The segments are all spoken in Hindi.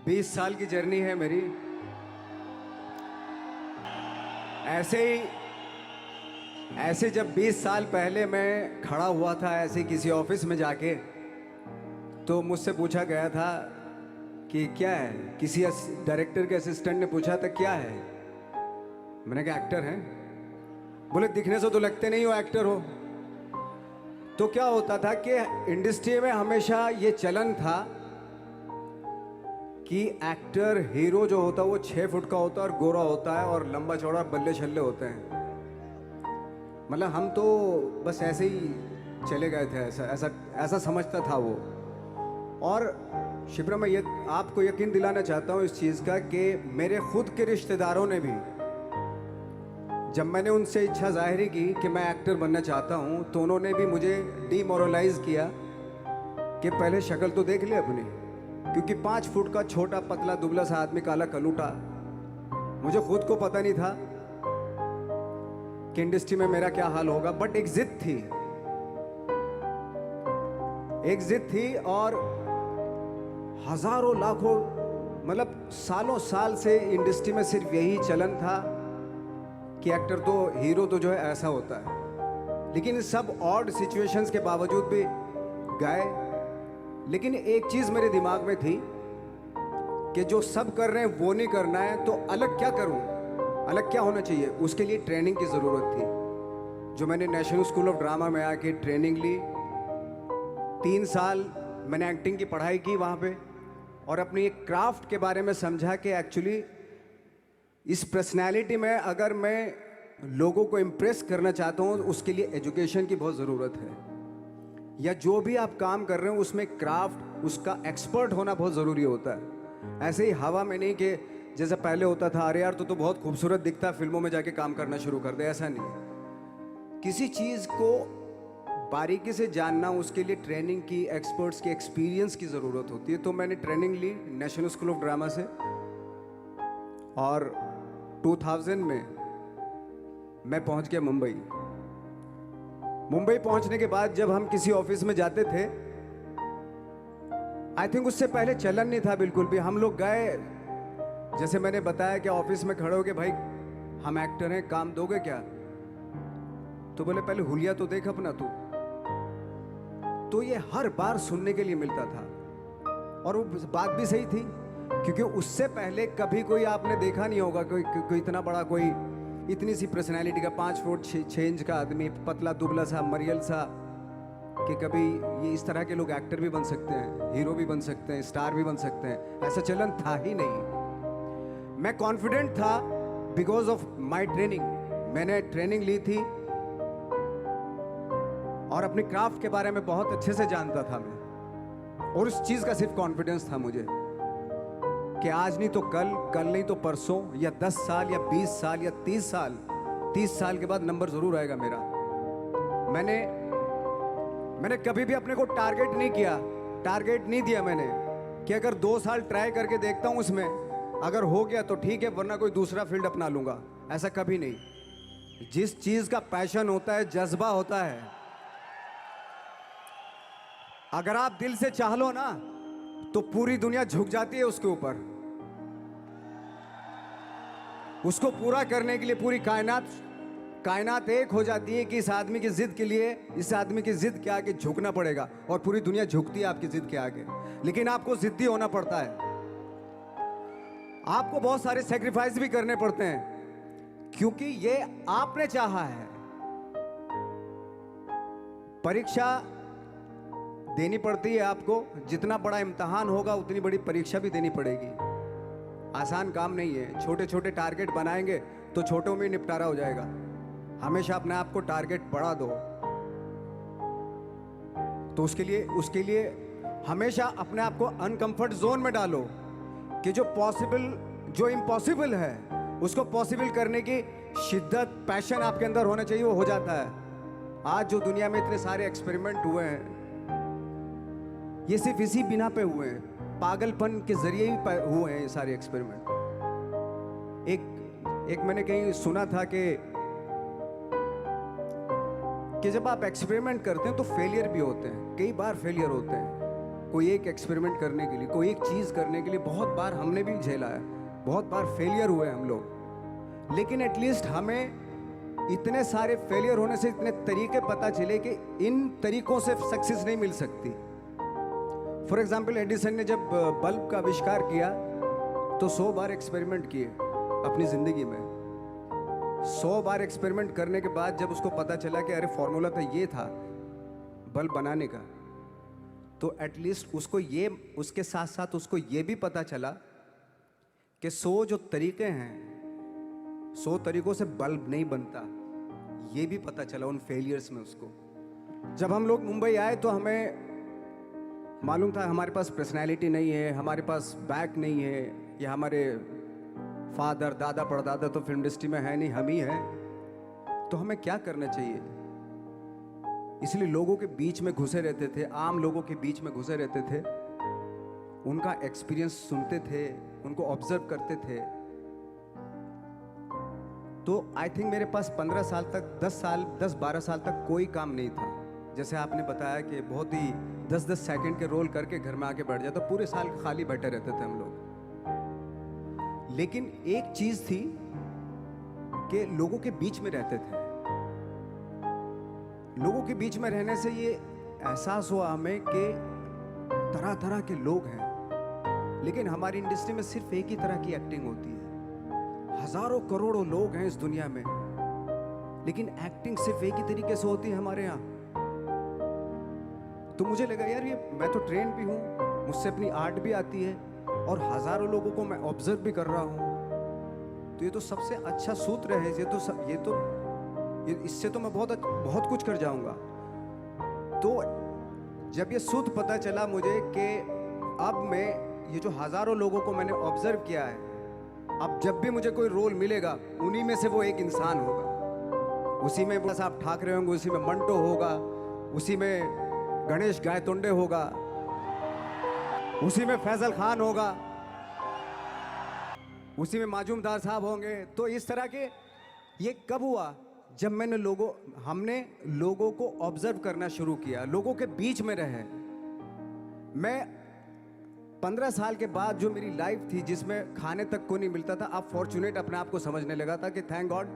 20 साल की जर्नी है मेरी। ऐसे जब 20 साल पहले मैं खड़ा हुआ था ऐसे किसी ऑफिस में जाके, तो मुझसे पूछा गया था कि क्या है। किसी डायरेक्टर के असिस्टेंट ने पूछा था क्या है। मैंने कहा एक्टर हैं। बोले दिखने से तो लगते नहीं हो एक्टर हो। तो क्या होता था कि इंडस्ट्री में हमेशा ये चलन था कि एक्टर हीरो जो होता है वो 6 फुट का होता है और गोरा होता है और लंबा चौड़ा बल्ले छल्ले होते हैं। मतलब हम तो बस ऐसे ही चले गए थे, ऐसा ऐसा ऐसा समझता था वो। और शिप्रा, मैं ये आपको यकीन दिलाना चाहता हूँ इस चीज़ का कि मेरे खुद के रिश्तेदारों ने भी, जब मैंने उनसे इच्छा जाहिर की कि मैं एक्टर बनना चाहता हूँ, तो उन्होंने भी मुझे डीमोरलाइज किया कि पहले शक्ल तो देख ले अपनी। क्योंकि 5 फुट का छोटा पतला दुबला सा आदमी, काला कलूटा, मुझे खुद को पता नहीं था कि इंडस्ट्री में मेरा क्या हाल होगा। बट एक जिद थी और हजारों लाखों, मतलब सालों साल से इंडस्ट्री में सिर्फ यही चलन था कि एक्टर तो, हीरो तो जो है ऐसा होता है। लेकिन सब ऑड सिचुएशंस के बावजूद भी गए। लेकिन एक चीज मेरे दिमाग में थी कि जो सब कर रहे हैं वो नहीं करना है, तो अलग क्या करूं, अलग क्या होना चाहिए। उसके लिए ट्रेनिंग की ज़रूरत थी, जो मैंने नेशनल स्कूल ऑफ ड्रामा में आके ट्रेनिंग ली। 3 साल मैंने एक्टिंग की पढ़ाई की वहाँ पे, और अपनी एक क्राफ्ट के बारे में समझा कि एक्चुअली इस पर्सनैलिटी में अगर मैं लोगों को इम्प्रेस करना चाहता हूँ, उसके लिए एजुकेशन की बहुत ज़रूरत है। या जो भी आप काम कर रहे हो उसमें क्राफ्ट, उसका एक्सपर्ट होना बहुत ज़रूरी होता है। ऐसे ही हवा में नहीं कि जैसे पहले होता था, अरे यार तो बहुत खूबसूरत दिखता है, फिल्मों में जाके काम करना शुरू कर दे, ऐसा नहीं। किसी चीज़ को बारीकी से जानना, उसके लिए ट्रेनिंग की, एक्सपर्ट्स की, एक्सपीरियंस की ज़रूरत होती है। तो मैंने ट्रेनिंग ली नेशनल स्कूल ऑफ ड्रामा से, और 2000 में मैं पहुंच गया मुंबई। मुंबई पहुंचने के बाद जब हम किसी ऑफिस में जाते थे, आई थिंक उससे पहले चलन नहीं था बिल्कुल भी। हम लोग गए, जैसे मैंने बताया कि ऑफिस में खड़े हो के, भाई हम एक्टर हैं, काम दोगे क्या। तो बोले पहले हुलिया तो देख अपना तू। तो ये हर बार सुनने के लिए मिलता था, और वो बात भी सही थी, क्योंकि उससे पहले कभी कोई आपने देखा नहीं होगा कोई इतना बड़ा, कोई इतनी सी पर्सनैलिटी का 5 फुट 6 इंच का आदमी, पतला दुबला सा, मरियल सा, कि कभी ये इस तरह के लोग एक्टर भी बन सकते हैं, हीरो भी बन सकते हैं, स्टार भी बन सकते हैं। ऐसा चलन था ही नहीं। मैं कॉन्फिडेंट था बिकॉज ऑफ माई ट्रेनिंग। मैंने ट्रेनिंग ली थी और अपने क्राफ्ट के बारे में बहुत अच्छे से जानता था मैं, और उस चीज़ का सिर्फ कॉन्फिडेंस था मुझे कि आज नहीं तो कल, कल नहीं तो परसों, या 10 साल या 20 साल या 30 साल के बाद नंबर जरूर आएगा मेरा। मैंने कभी भी अपने को टारगेट नहीं किया, टारगेट नहीं दिया मैंने कि अगर 2 साल ट्राई करके देखता हूं, उसमें अगर हो गया तो ठीक है, वरना कोई दूसरा फील्ड अपना लूंगा। ऐसा कभी नहीं। जिस चीज का पैशन होता है, जज्बा होता है, अगर आप दिल से चाह लो ना, तो पूरी दुनिया झुक जाती है उसके ऊपर। उसको पूरा करने के लिए पूरी कायनात एक हो जाती है कि इस आदमी की जिद के लिए, इस आदमी की जिद के आगे झुकना पड़ेगा, और पूरी दुनिया झुकती है आपकी जिद के आगे। लेकिन आपको जिद्दी होना पड़ता है, आपको बहुत सारे सेक्रीफाइस भी करने पड़ते हैं, क्योंकि ये आपने चाहा है। परीक्षा देनी पड़ती है आपको, जितना बड़ा इम्तिहान होगा उतनी बड़ी परीक्षा भी देनी पड़ेगी। आसान काम नहीं है। छोटे छोटे टारगेट बनाएंगे तो छोटों में निपटारा हो जाएगा। हमेशा अपने आप को टारगेट बढ़ा दो। तो उसके लिए हमेशा अपने आप को अनकंफर्ट जोन में डालो, कि जो इम्पॉसिबल है उसको पॉसिबल करने की शिद्दत, पैशन आपके अंदर होना चाहिए, वो हो जाता है। आज जो दुनिया में इतने सारे एक्सपेरिमेंट हुए हैं, ये सिर्फ इसी बिना पे हुए हैं, पागलपन के जरिए ही हुए हैं ये सारे एक्सपेरिमेंट। एक मैंने कहीं सुना था कि जब आप एक्सपेरिमेंट करते हैं तो फेलियर भी होते हैं, कई बार फेलियर होते हैं। कोई एक एक्सपेरिमेंट करने के लिए, कोई एक चीज़ करने के लिए बहुत बार हमने भी झेला है, बहुत बार फेलियर हुए हम लोग, लेकिन एटलीस्ट हमें इतने सारे फेलियर होने से इतने तरीके पता चले कि इन तरीकों से सक्सेस नहीं मिल सकती। फॉर एग्जाम्पल, एडिसन ने जब बल्ब का आविष्कार किया तो 100 बार एक्सपेरिमेंट किए अपनी ज़िंदगी में। 100 बार एक्सपेरिमेंट करने के बाद जब उसको पता चला कि अरे फॉर्मूला तो ये था बल्ब बनाने का, तो एटलीस्ट उसको ये, उसके साथ साथ उसको ये भी पता चला कि 100 जो तरीके हैं, 100 तरीकों से बल्ब नहीं बनता, ये भी पता चला उन फेलियर्स में उसको। जब हम लोग मुंबई आए तो हमें मालूम था हमारे पास पर्सनैलिटी नहीं है, हमारे पास बैक नहीं है, या हमारे फादर दादा परदादा तो फिल्म इंडस्ट्री में है नहीं, हम ही हैं, तो हमें क्या करना चाहिए। इसलिए लोगों के बीच में घुसे रहते थे, आम लोगों के बीच में घुसे रहते थे, उनका एक्सपीरियंस सुनते थे, उनको ऑब्जर्व करते थे। तो आई थिंक मेरे पास 15 साल तक, 10-12 साल तक कोई काम नहीं था। जैसे आपने बताया कि बहुत ही 10-10 सेकंड के रोल करके घर में आके बैठ जाता, पूरे साल खाली बैठे रहते थे हम लोग। लेकिन एक चीज थी कि लोगों के बीच में रहते थे। लोगों के बीच में रहने से ये एहसास हुआ हमें कि तरह तरह के लोग हैं, लेकिन हमारी इंडस्ट्री में सिर्फ एक ही तरह की एक्टिंग होती है। हजारों करोड़ों लोग हैं इस दुनिया में, लेकिन एक्टिंग सिर्फ एक ही तरीके से होती है हमारे यहाँ। तो मुझे लगा यार, ये मैं तो ट्रेन भी हूँ, मुझसे अपनी आर्ट भी आती है, और हजारों लोगों को मैं ऑब्जर्व भी कर रहा हूँ, तो ये तो सबसे अच्छा सूत्र है। इससे तो मैं बहुत कुछ कर जाऊंगा। तो जब ये सूत्र पता चला मुझे कि अब मैं ये जो हजारों लोगों को मैंने ऑब्जर्व किया है, अब जब भी मुझे कोई रोल मिलेगा उन्हीं में से वो एक इंसान होगा। उसी में बड़ा साहब ठाकरे होंगे, उसी में मंटो होगा, उसी में गणेश गायतोंडे होगा, उसी में फैजल खान होगा, उसी में माजूमदार साहब होंगे। तो इस तरह के, ये कब हुआ? जब हमने लोगों को ऑब्जर्व करना शुरू किया, लोगों के बीच में रहे। मैं 15 साल के बाद जो मेरी लाइफ थी, जिसमें खाने तक को नहीं मिलता था, अब फॉर्चुनेट अपने आप को समझने लगा था कि थैंक गॉड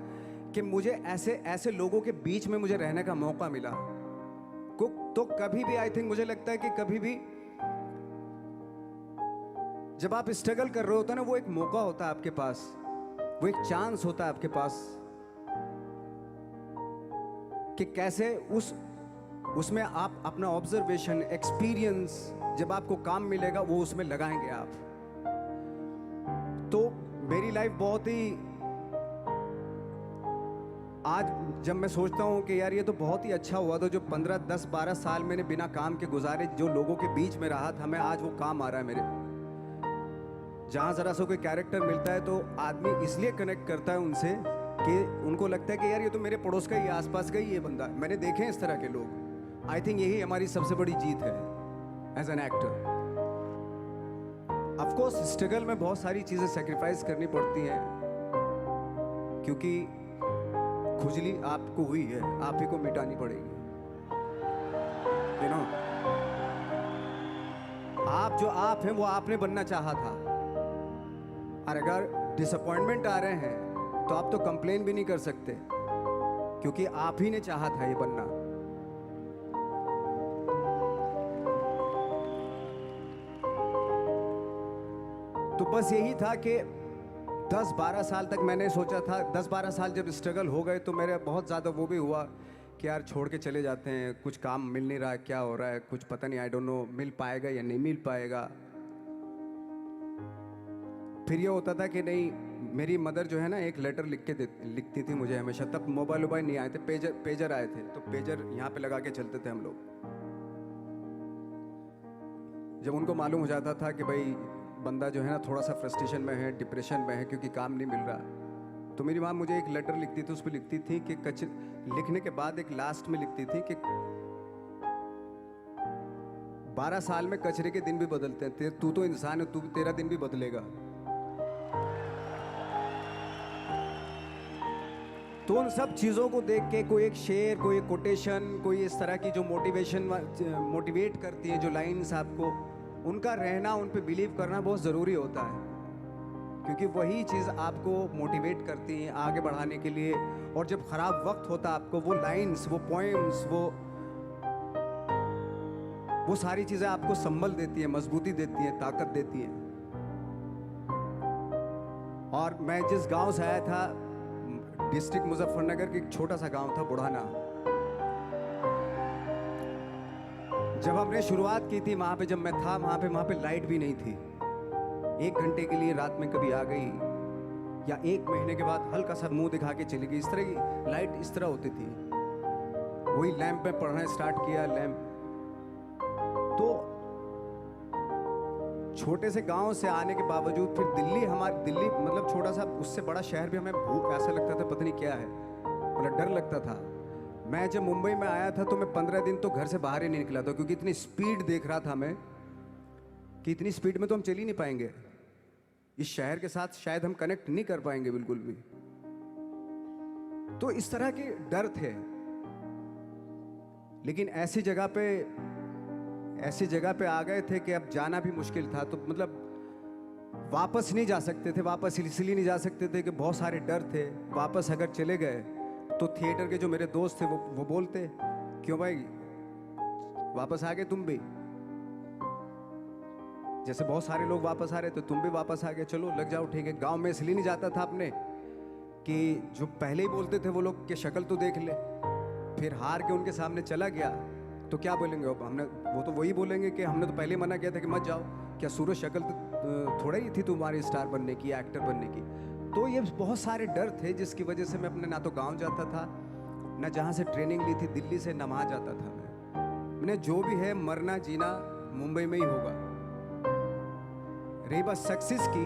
कि मुझे ऐसे लोगों के बीच में मुझे रहने का मौका मिला। तो कभी भी, आई थिंक मुझे लगता है कि कभी भी जब आप स्ट्रगल कर रहे होते हैं ना, वो एक मौका होता है आपके पास, वो एक चांस होता है आपके पास कि कैसे उसमें आप अपना ऑब्जर्वेशन, एक्सपीरियंस, जब आपको काम मिलेगा वो उसमें लगाएंगे आप। तो मेरी लाइफ बहुत ही, आज जब मैं सोचता हूँ कि यार ये तो बहुत ही अच्छा हुआ, तो जो 15, 10, 12 साल मैंने बिना काम के गुजारे, जो लोगों के बीच में रहा था, मैं आज वो काम आ रहा है मेरे। जहाँ ज़रा सा कोई कैरेक्टर मिलता है तो आदमी इसलिए कनेक्ट करता है उनसे कि उनको लगता है कि यार ये तो मेरे पड़ोस का ही, आसपास का ही ये बंदा है। मैंने देखे हैं इस तरह के लोग। आई थिंक यही हमारी सबसे बड़ी जीत है as an actor. Of course struggle में बहुत सारी चीज़ें सेक्रीफाइस करनी पड़ती हैं, क्योंकि खुजली आपको हुई है, आप ही को मिटानी पड़ेगी। यू नो, आप जो आप हैं वो आपने बनना चाहा था, और अगर डिसअपॉइंटमेंट आ रहे हैं तो आप तो कंप्लेन भी नहीं कर सकते, क्योंकि आप ही ने चाहा था ये बनना। तो बस यही था कि 10-12 साल तक मैंने सोचा था, 10-12 साल जब स्ट्रगल हो गए तो मेरे बहुत ज़्यादा वो भी हुआ कि यार छोड़ के चले जाते हैं, कुछ काम मिल नहीं रहा है, क्या हो रहा है कुछ पता नहीं, आई डोंट नो मिल पाएगा या नहीं मिल पाएगा। फिर ये होता था कि नहीं, मेरी मदर जो है ना, एक लेटर लिखती थी मुझे हमेशा। तब मोबाइल नहीं आए थे, पेजर आए थे, तो पेजर यहाँ पे लगा के चलते थे हम लोग। जब उनको मालूम हो जाता था कि भाई बंदा जो है ना थोड़ा सा फ्रस्ट्रेशन में है, डिप्रेशन में है, क्योंकि काम नहीं मिल रहा, तो मेरी माँ मुझे एक लेटर लिखती थी। उस पर लिखती थी कि लिखने के बाद एक लास्ट में लिखती थी कि 12 साल में कचरे के दिन भी बदलते हैं, तू तो इंसान है, तेरा दिन भी बदलेगा। तो उन सब चीज़ों को देख के कोई एक शेर, कोई एक कोटेशन, कोई इस तरह की जो मोटिवेट करती है जो लाइंस आपको, उनका रहना, उन पे बिलीव करना बहुत ज़रूरी होता है, क्योंकि वही चीज़ आपको मोटिवेट करती हैं आगे बढ़ाने के लिए। और जब ख़राब वक्त होता है आपको वो लाइंस, वो पोएम्स, वो सारी चीज़ें आपको संबल देती हैं, मजबूती देती हैं, ताकत देती हैं। और मैं जिस गांव से आया था, डिस्ट्रिक्ट मुजफ्फरनगर के एक छोटा सा गांव था बुढ़ाना। जब हमने शुरुआत की थी वहाँ पे, जब मैं था वहाँ पे लाइट भी नहीं थी। 1 घंटे के लिए रात में कभी आ गई, या 1 महीने के बाद हल्का सा मुंह दिखा के चली गई। इस तरह की लाइट इस तरह होती थी। वही लैंप में पढ़ना स्टार्ट किया, लैंप। तो छोटे से गांव से आने के बावजूद फिर दिल्ली मतलब छोटा सा, उससे बड़ा शहर भी हमें भूख ऐसा लगता था पता नहीं क्या है, मतलब डर लगता था। मैं जब मुंबई में आया था तो मैं 15 दिन तो घर से बाहर ही नहीं निकला था, क्योंकि इतनी स्पीड देख रहा था मैं कि इतनी स्पीड में तो हम चल ही नहीं पाएंगे, इस शहर के साथ शायद हम कनेक्ट नहीं कर पाएंगे बिल्कुल भी। तो इस तरह के डर थे। लेकिन ऐसी जगह पे आ गए थे कि अब जाना भी मुश्किल था। तो मतलब वापस नहीं जा सकते थे। वापस इसलिए नहीं जा सकते थे कि बहुत सारे डर थे। वापस अगर चले गए तो थिएटर के जो मेरे दोस्त थे वो बोलते, क्यों भाई वापस आ गए तुम भी, जैसे बहुत सारे लोग वापस आ रहे तो तुम भी वापस आ गए, चलो लग जाओ ठीक है। गांव में इसलिए नहीं जाता था अपने कि जो पहले ही बोलते थे वो लोग कि शक्ल तो देख ले, फिर हार के उनके सामने चला गया तो क्या बोलेंगे अब, वो तो वही बोलेंगे कि हमने तो पहले मना किया था कि मत जाओ, क्या सूरज शक्ल तो थोड़ा ही थी तुम्हारी स्टार बनने की, एक्टर बनने की। तो ये बहुत सारे डर थे जिसकी वजह से मैं अपने ना तो गाँव जाता था, ना जहाँ से ट्रेनिंग ली थी दिल्ली से, ना वहाँ जाता था। मैंने जो भी है मरना जीना मुंबई में ही होगा। रही बात सक्सेस की,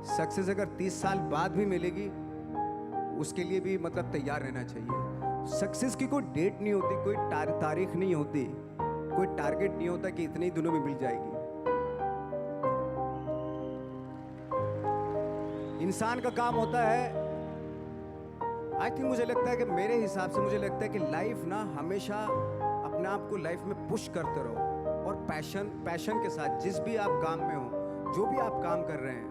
सक्सेस अगर 30 साल बाद भी मिलेगी उसके लिए भी मतलब तैयार रहना चाहिए। सक्सेस की कोई डेट नहीं होती, कोई तारीख नहीं होती, कोई टारगेट नहीं होता कि इतने ही दिनों में मिल जाएगी। इंसान का काम होता है, आई थिंक मुझे लगता है कि मेरे हिसाब से मुझे लगता है कि लाइफ ना हमेशा अपने आप को लाइफ में पुश करते रहो, और पैशन के साथ जिस भी आप काम में हो, जो भी आप काम कर रहे हैं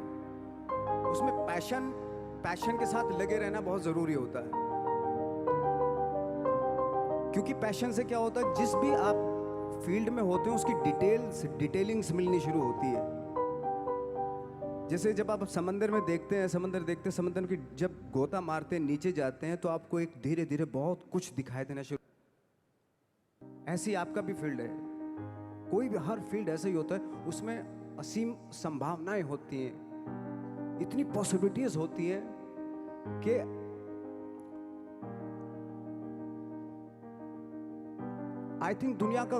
उसमें पैशन के साथ लगे रहना बहुत जरूरी होता है। क्योंकि पैशन से क्या होता है, जिस भी आप फील्ड में होते हैं उसकी डिटेलिंग्स मिलनी शुरू होती है। जैसे जब आप समंदर में देखते हैं, समंदर की जब गोता मारते हैं, नीचे जाते हैं तो आपको एक धीरे धीरे बहुत कुछ दिखाई देना शुरू। ऐसी आपका भी फील्ड है, कोई भी हर फील्ड ऐसा ही होता है, उसमें असीम संभावनाएं होती हैं, इतनी पॉसिबिलिटीज होती हैं कि आई थिंक दुनिया का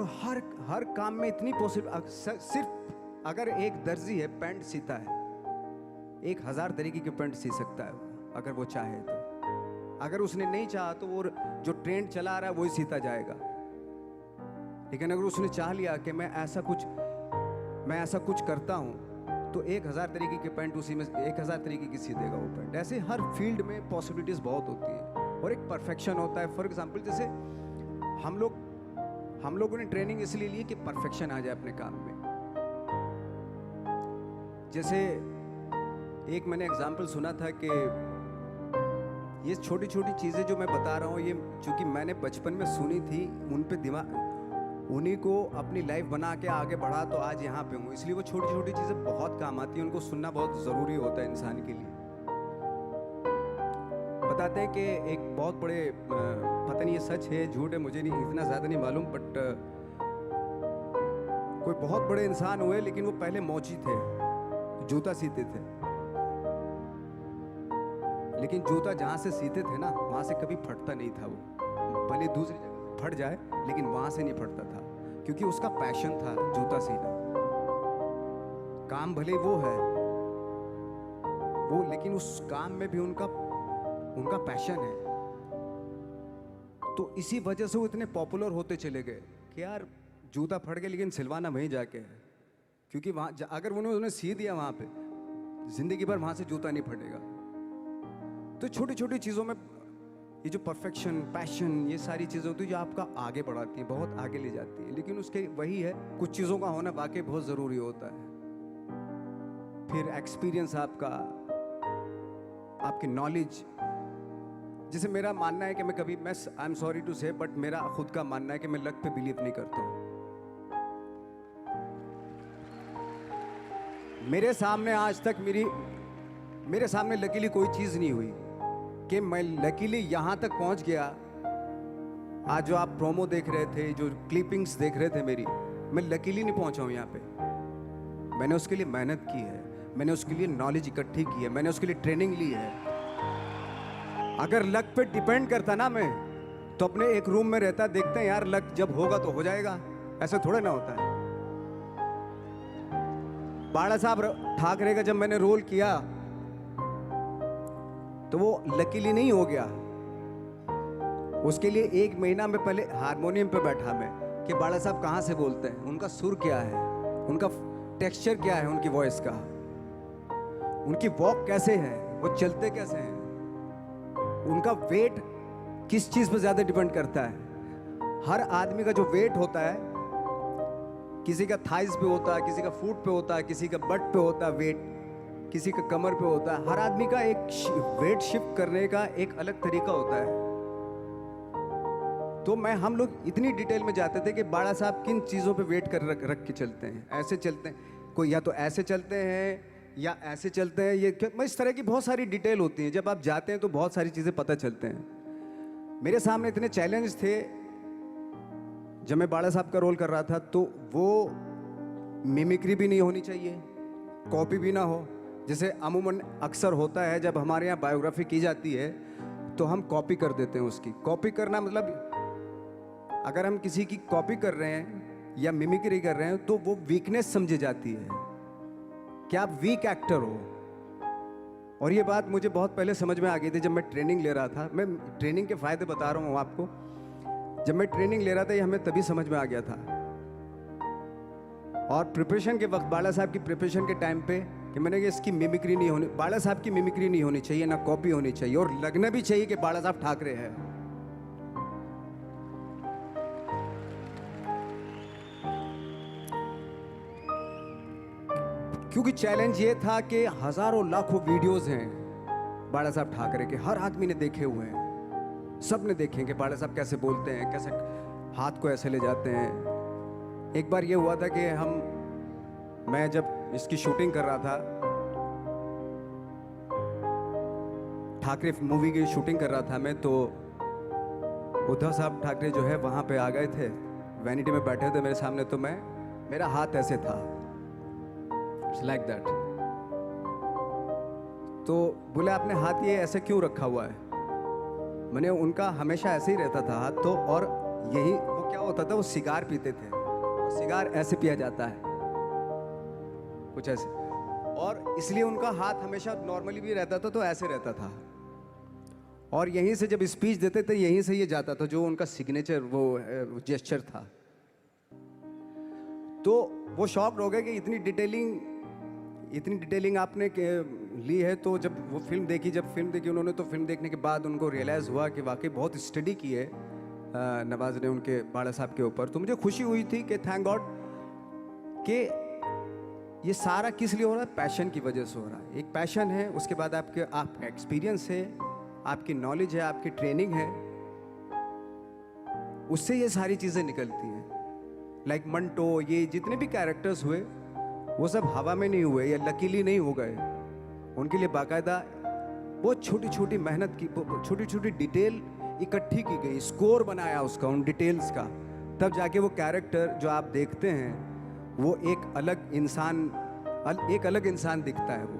हर काम में इतनी पॉसिबल। सिर्फ अगर एक दर्जी है पैंट सीता है, 1000 तरीके के पैंट सी सकता है अगर वो चाहे तो। अगर उसने नहीं चाहा तो वो जो ट्रेंड चला रहा है वही सीता जाएगा। लेकिन अगर उसने चाह लिया कि मैं ऐसा कुछ करता हूँ तो 1000 तरीके के पैंट उसी में 1000 तरीके की सी देगा वो पैंट। ऐसे हर फील्ड में पॉसिबिलिटीज बहुत होती है और एक परफेक्शन होता है। फॉर एग्जाम्पल जैसे हम लोगों ने ट्रेनिंग इसलिए ली कि परफेक्शन आ जाए अपने काम में। जैसे एक मैंने एग्जाम्पल सुना था कि ये छोटी छोटी चीज़ें जो मैं बता रहा हूँ, ये चूंकि मैंने बचपन में सुनी थी, उन पे उन्हीं को अपनी लाइफ बना के आगे बढ़ा तो आज यहाँ पे हूँ। इसलिए वो छोटी छोटी चीज़ें बहुत काम आती हैं, उनको सुनना बहुत ज़रूरी होता है इंसान के लिए। बताते हैं कि एक बहुत बड़े पता नहीं ये सच है झूठ है, मुझे नहीं इतना ज़्यादा नहीं मालूम, बट कोई बहुत बड़े इंसान हुए, लेकिन वो पहले मौची थे, जूता सीते थे। लेकिन जूता जहाँ से सीते थे ना वहाँ से कभी फटता नहीं था। वो भले दूसरी जगह फट जाए लेकिन वहाँ से नहीं फटता था, क्योंकि उसका पैशन था जूता सीना। काम भले वो है वो, लेकिन उस काम में भी उनका पैशन है। तो इसी वजह से वो इतने पॉपुलर होते चले गए कि यार जूता फट गया लेकिन सिलवाना वहीं जाके है, क्योंकि वहाँ अगर उन्होंने सी दिया वहाँ पे जिंदगी भर वहाँ से जूता नहीं फटेगा। तो छोटी छोटी चीज़ों में ये जो परफेक्शन, पैशन, ये सारी चीज़ें होती है जो आपका आगे बढ़ाती हैं, बहुत आगे ले जाती है। लेकिन उसके वही है, कुछ चीज़ों का होना वाकई बहुत ज़रूरी होता है। फिर एक्सपीरियंस आपका, आपकी नॉलेज। जैसे मेरा मानना है कि मैं कभी, मैं आई एम सॉरी टू से, बट मेरा खुद का मानना है कि मैं लक पे बिलीव नहीं करता हूँ। मेरे सामने आज तक मेरे सामने लकीली कोई चीज़ नहीं हुई कि मैं लकीली यहाँ तक पहुँच गया। आज जो आप प्रोमो देख रहे थे, जो क्लिपिंग्स देख रहे थे मेरी, मैं लकीली नहीं पहुँचा हूँ यहाँ पे। मैंने उसके लिए मेहनत की है, मैंने उसके लिए नॉलेज इकट्ठी की है, मैंने उसके लिए ट्रेनिंग ली है। अगर लक पे डिपेंड करता ना मैं, तो अपने एक रूम में रहता, देखते हैं यार लक जब होगा तो हो जाएगा, ऐसा थोड़ा ना होता है। बाला साहब ठाकरे का जब मैंने रोल किया तो वो लकीली नहीं हो गया। उसके लिए 1 महीना में पहले हारमोनियम पे बैठा मैं कि बाला साहब कहाँ से बोलते हैं, उनका सुर क्या है, उनका टेक्सचर क्या है, उनकी वॉइस का, उनकी वॉक कैसे है, वो चलते कैसे हैं, उनका वेट किस चीज़ पर ज़्यादा डिपेंड करता है। हर आदमी का जो वेट होता है, किसी का थाइस पे होता है, किसी का फुट पे होता है, किसी का बट पे होता है वेट, किसी का कमर पे होता है। हर आदमी का एक वेट शिफ्ट करने का एक अलग तरीका होता है। तो हम लोग इतनी डिटेल में जाते थे कि बाड़ा साहब किन चीज़ों पे वेट कर रख के चलते हैं, ऐसे चलते हैं, कोई या तो ऐसे चलते हैं या ऐसे चलते हैं, ये इस तरह की बहुत सारी डिटेल होती हैं। जब आप जाते हैं तो बहुत सारी चीज़ें पता चलते हैं। मेरे सामने इतने चैलेंज थे जब मैं बाड़ा साहब का रोल कर रहा था, तो वो मिमिक्री भी नहीं होनी चाहिए, कॉपी भी ना हो। जैसे अमूमन अक्सर होता है जब हमारे यहाँ बायोग्राफी की जाती है तो हम कॉपी कर देते हैं उसकी। कॉपी करना मतलब अगर हम किसी की कॉपी कर रहे हैं या मिमिक्री कर रहे हैं तो वो वीकनेस समझी जाती है कि आप वीक एक्टर हो। और ये बात मुझे बहुत पहले समझ में आ गई थी जब मैं ट्रेनिंग ले रहा था। मैं ट्रेनिंग के फ़ायदे बता रहा हूँ आपको। जब मैं ट्रेनिंग ले रहा था ये हमें तभी समझ में आ गया था। और प्रिपरेशन के वक्त, बाला साहब की प्रिपरेशन के टाइम पे, कि मैंने इसकी मिमिक्री नहीं होनी, बाला साहब की मिमिक्री नहीं होनी चाहिए, ना कॉपी होनी चाहिए, और लगना भी चाहिए कि बाला साहब ठाकरे हैं। क्योंकि चैलेंज ये था कि हजारों लाखों वीडियोस हैं बाला साहब ठाकरे के, हर आदमी ने देखे हुए हैं, सब ने देखे कि बाला साहब कैसे बोलते हैं, कैसे हाथ को ऐसे ले जाते हैं। एक बार ये हुआ था कि मैं जब इसकी शूटिंग कर रहा था, ठाकरे मूवी की शूटिंग कर रहा था मैं, तो उद्धव साहब ठाकरे जो है वहाँ पे आ गए थे, वैनिटी में बैठे थे मेरे सामने। तो मेरा हाथ ऐसे था, इट्स लाइक दैट। तो बोले आपने हाथ ये ऐसे क्यों रखा हुआ है? मैंने उनका हमेशा ऐसे ही रहता था हाथ। तो और यही वो क्या होता था, वो सिगार पीते थे, सिगार ऐसे पिया जाता है कुछ ऐसे, और इसलिए उनका हाथ हमेशा नॉर्मली भी रहता था तो ऐसे रहता था। और यहीं से जब स्पीच देते थे यहीं से ये जाता था, जो उनका सिग्नेचर वो जेस्चर था। तो वो शॉक्ड हो गए कि इतनी डिटेलिंग आपने ली है। तो जब वो फिल्म देखी उन्होंने, तो फिल्म देखने के बाद उनको रियलाइज़ हुआ कि वाकई बहुत स्टडी की है नवाज ने उनके बाड़ा साहब के ऊपर। तो मुझे खुशी हुई थी कि थैंक गॉड कि ये सारा किस लिए हो रहा है, पैशन की वजह से हो रहा है। एक पैशन है, उसके बाद आपका एक्सपीरियंस है, आपकी नॉलेज है, आपकी ट्रेनिंग है, उससे ये सारी चीज़ें निकलती हैं। लाइक मंटो, ये जितने भी कैरेक्टर्स हुए वो सब हवा में नहीं हुए या लकीली नहीं हो गए। उनके लिए बाकायदा बहुत छोटी छोटी मेहनत की, छोटी छोटी डिटेल इकट्ठी की गई, स्कोर बनाया उसका, उन डिटेल्स का, तब जाके वो कैरेक्टर जो आप देखते हैं वो एक अलग इंसान दिखता है। वो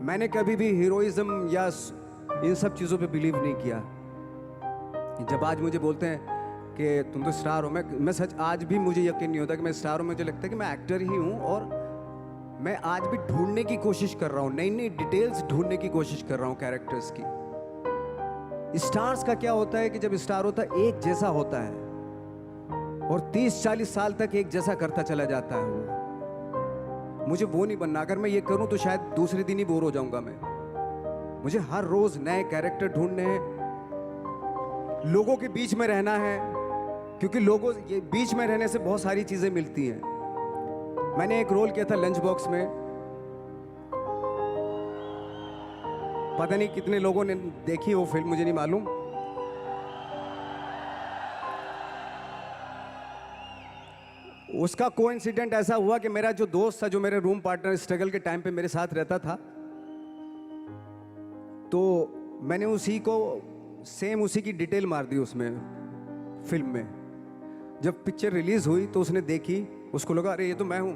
मैंने कभी भी हीरोइज्म या इन सब चीज़ों पे बिलीव नहीं किया। जब आज मुझे बोलते हैं कि तुम तो स्टार हो, मैं सच आज भी मुझे यकीन नहीं होता कि मैं स्टार हूँ। मुझे लगता है कि मैं एक्टर ही हूँ, और मैं आज भी ढूंढने की कोशिश कर रहा हूँ, नई नई डिटेल्स ढूंढने की कोशिश कर रहा हूँ कैरेक्टर्स की। स्टार्स का क्या होता है कि जब स्टार होता है एक जैसा होता है और 30-40 साल तक एक जैसा करता चला जाता है वो। मुझे वो नहीं बनना। अगर मैं ये करूं तो शायद दूसरे दिन ही बोर हो जाऊंगा मैं। मुझे हर रोज नए कैरेक्टर ढूंढने हैं, लोगों के बीच में रहना है, क्योंकि लोगों ये बीच में रहने से बहुत सारी चीज़ें मिलती हैं। मैंने एक रोल किया था लंच बॉक्स में, पता नहीं कितने लोगों ने देखी वो फिल्म, मुझे नहीं मालूम। उसका कोइंसिडेंट ऐसा हुआ कि मेरा जो दोस्त था, जो मेरे रूम पार्टनर स्ट्रगल के टाइम पे मेरे साथ रहता था, तो मैंने उसी को सेम उसी की डिटेल मार दी उसमें फिल्म में। जब पिक्चर रिलीज हुई तो उसने देखी, उसको लगा अरे ये तो मैं हूं।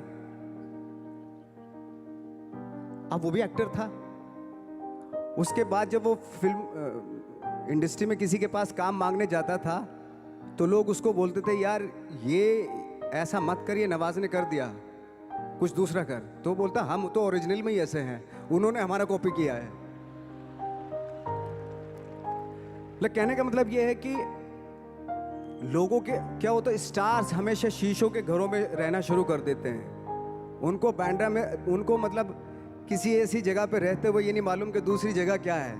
अब वो भी एक्टर था। उसके बाद जब वो फिल्म इंडस्ट्री में किसी के पास काम मांगने जाता था तो लोग उसको बोलते थे यार ये ऐसा मत कर, ये नवाज ने कर दिया, कुछ दूसरा कर। तो बोलता हम तो ओरिजिनल में ही ऐसे हैं, उन्होंने हमारा कॉपी किया है। लेकिन कहने का मतलब ये है कि लोगों के क्या होता है, स्टार्स हमेशा शीशों के घरों में रहना शुरू कर देते हैं। उनको बैंड्रा में, उनको मतलब किसी ऐसी जगह पे रहते हुए ये नहीं मालूम कि दूसरी जगह क्या है।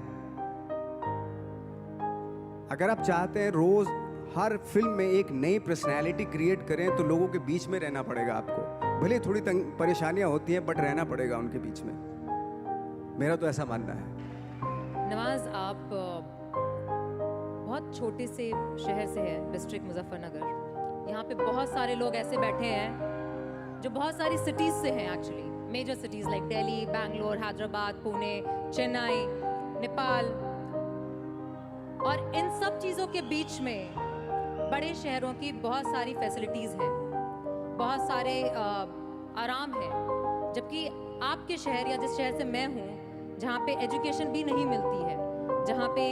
अगर आप चाहते हैं रोज हर फिल्म में एक नई पर्सनैलिटी क्रिएट करें तो लोगों के बीच में रहना पड़ेगा आपको। भले थोड़ी परेशानियां होती हैं बट रहना पड़ेगा उनके बीच में। मेरा तो ऐसा मानना है। नवाज, आप बहुत छोटे से शहर से है, डिस्ट्रिक्ट मुजफ्फरनगर। यहाँ पे बहुत सारे लोग ऐसे बैठे हैं जो बहुत सारी सिटीज से हैं, actually major cities like Delhi, Bangalore, Hyderabad, Pune, Chennai, Nepal. और इन सब चीज़ों के बीच में बड़े शहरों की बहुत सारी फैसिलिटीज़ हैं, बहुत सारे आराम हैं, जबकि आपके शहर या जिस शहर से मैं हूँ, जहाँ पे एजुकेशन भी नहीं मिलती है, जहाँ पे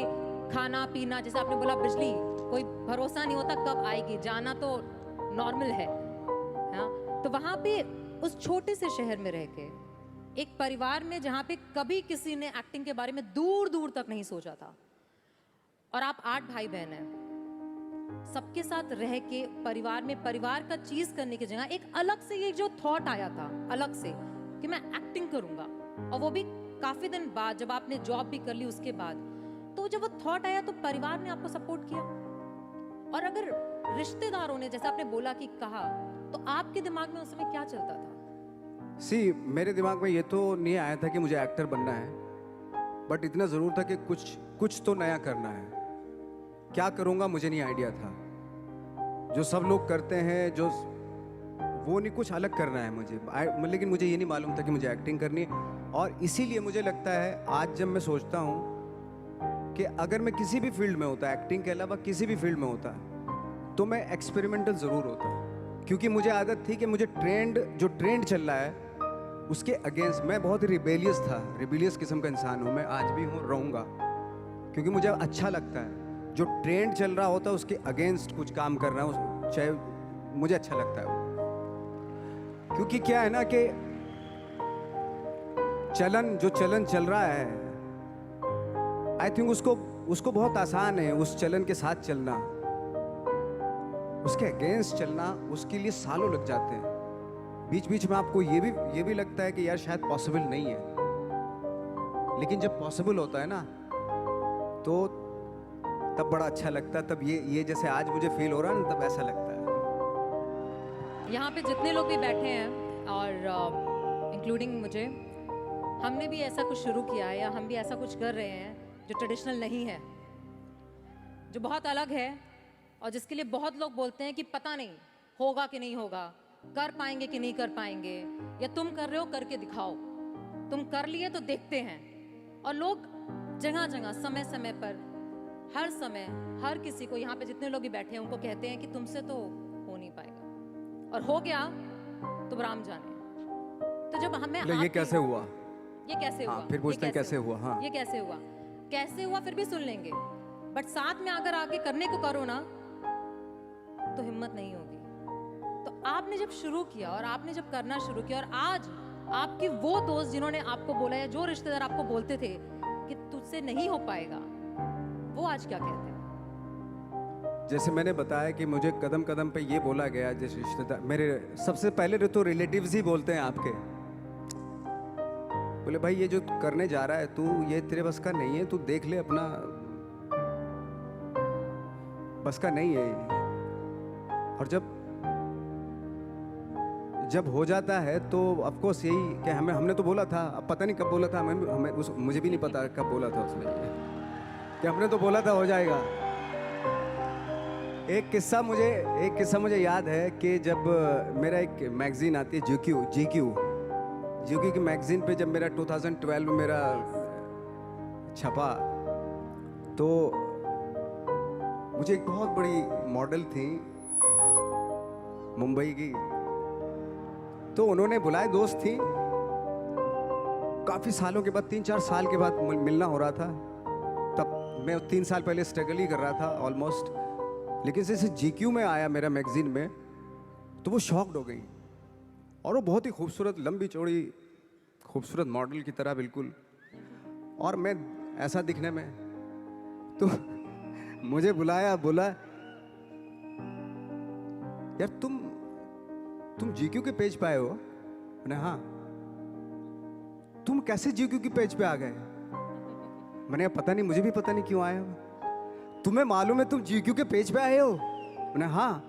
खाना पीना, जैसे आपने बोला बिजली, कोई भरोसा नहीं होता कब आएगी, जाना तो नॉर्मल है। हाँ, तो वहाँ पे उस छोटे से शहर में रह के एक परिवार में जहाँ पे कभी किसी ने एक्टिंग के बारे में दूर दूर तक नहीं सोचा था, और आप 8 भाई बहन हैं, सबके साथ रह के परिवार में परिवार का चीज करने की जगह एक अलग से ये जो थॉट आया था अलग से कि मैं एक्टिंग करूंगा, और वो भी काफी दिन बाद जब आपने जॉब भी कर ली उसके बाद, तो जब वो थॉट आया तो परिवार ने आपको सपोर्ट किया। और अगर रिश्तेदारों ने, जैसे आपने बोला कि कहा, तो आपके दिमाग में उस समय क्या चलता था? मेरे दिमाग में ये तो नहीं आया था कि मुझे एक्टर बनना है, बट इतना जरूर था कि कुछ तो नया करना है। क्या करूंगा मुझे नहीं आइडिया था। जो सब लोग करते हैं जो वो नहीं, कुछ अलग करना है मुझे। लेकिन मुझे ये नहीं मालूम था कि मुझे एक्टिंग करनी है। और इसीलिए मुझे लगता है आज जब मैं सोचता हूँ कि अगर मैं किसी भी फील्ड में होता, एक्टिंग के अलावा किसी भी फील्ड में होता, तो मैं एक्सपेरिमेंटल ज़रूर होता। क्योंकि मुझे आदत थी कि मुझे जो ट्रेंड चल रहा है उसके अगेंस्ट, मैं बहुत ही रिबेलियस किस्म का इंसान हूँ। मैं आज भी हूँ, रहूँगा, क्योंकि मुझे अच्छा लगता है जो ट्रेंड चल रहा होता है उसके अगेंस्ट कुछ काम करना, चाहे मुझे अच्छा लगता है वो। क्योंकि क्या है ना कि चलन चल रहा है, आई थिंक उसको बहुत आसान है उस चलन के साथ चलना। उसके अगेंस्ट चलना, उसके लिए सालों लग जाते हैं। बीच बीच में आपको ये भी लगता है कि यार शायद पॉसिबल नहीं है, लेकिन जब पॉसिबल होता है ना तो तब बड़ा अच्छा लगता है। तब ये जैसे आज मुझे फील हो रहा है ना, तब ऐसा लगता है। यहाँ पे जितने लोग भी बैठे हैं और इंक्लूडिंग मुझे, हमने भी ऐसा कुछ शुरू किया है या हम भी ऐसा कुछ कर रहे हैं जो ट्रेडिशनल नहीं है, जो बहुत अलग है, और जिसके लिए बहुत लोग बोलते हैं कि पता नहीं होगा कि नहीं होगा, कर पाएंगे कि नहीं कर पाएंगे, या तुम कर रहे हो करके दिखाओ, तुम कर लिए तो देखते हैं। और लोग जगह जगह समय समय पर हर समय हर किसी को, यहाँ पे जितने लोग भी बैठे हैं उनको कहते हैं कि तुमसे तो हो नहीं पाएगा, और हो गया तो राम जाने। तो जब हमें ये कैसे हुआ, ये कैसे हुआ, फिर पूछते हैं कैसे हुआ, हाँ ये कैसे हुआ फिर भी सुन लेंगे, बट साथ में अगर आके करने को करो ना तो हिम्मत नहीं होगी। तो आपने जब शुरू किया और आपने जब करना शुरू किया, और आज आपके वो दोस्त जिन्होंने आपको बोला, या जो रिश्तेदार आपको बोलते थे कि तुझसे नहीं हो पाएगा, वो आज क्या कहते हैं? जैसे मैंने बताया कि मुझे कदम कदम पे ये बोला गया, जैसे रिश्तेदार मेरे सबसे पहले तो रिलेटिव्स ही बोलते हैं आपके, बोले भाई ये जो करने जा रहा है तू, ये तेरे बस का नहीं है, तू देख ले अपना। बस का नहीं है ये। और जब हो जाता है तो ऑफ कोर्स यही कि हमने तो बोला था, अब पता नहीं कब बोला था, मुझे भी नहीं पता कब बोला था उसने कि हमने तो बोला था हो जाएगा। एक किस्सा मुझे याद है कि जब मेरा एक मैगजीन आती है जीक्यू की मैगजीन पे जब मेरा 2012 में मेरा छपा, तो मुझे एक बहुत बड़ी मॉडल थी मुंबई की, तो उन्होंने बुलाए, दोस्त थी, काफ़ी सालों के बाद 3-4 साल के बाद मिलना हो रहा था। तब मैं 3 साल पहले स्ट्रगल ही कर रहा था ऑलमोस्ट, लेकिन जैसे जीक्यू में आया मेरा मैगजीन में, तो वो शॉक्ड हो गई। और वो बहुत ही खूबसूरत, लंबी चौड़ी खूबसूरत मॉडल की तरह बिल्कुल, और मैं ऐसा दिखने में, तो मुझे बुलाया, बोला यार तुम जीक्यू के पेज पे आए हो? मैंने हाँ। तुम कैसे जीक्यू के पेज पे आ गए? मैंने पता नहीं, मुझे भी पता नहीं क्यों आया हो। तुम्हें मालूम है तुम जीक्यू के पेज पे आए हो? मैंने हाँ।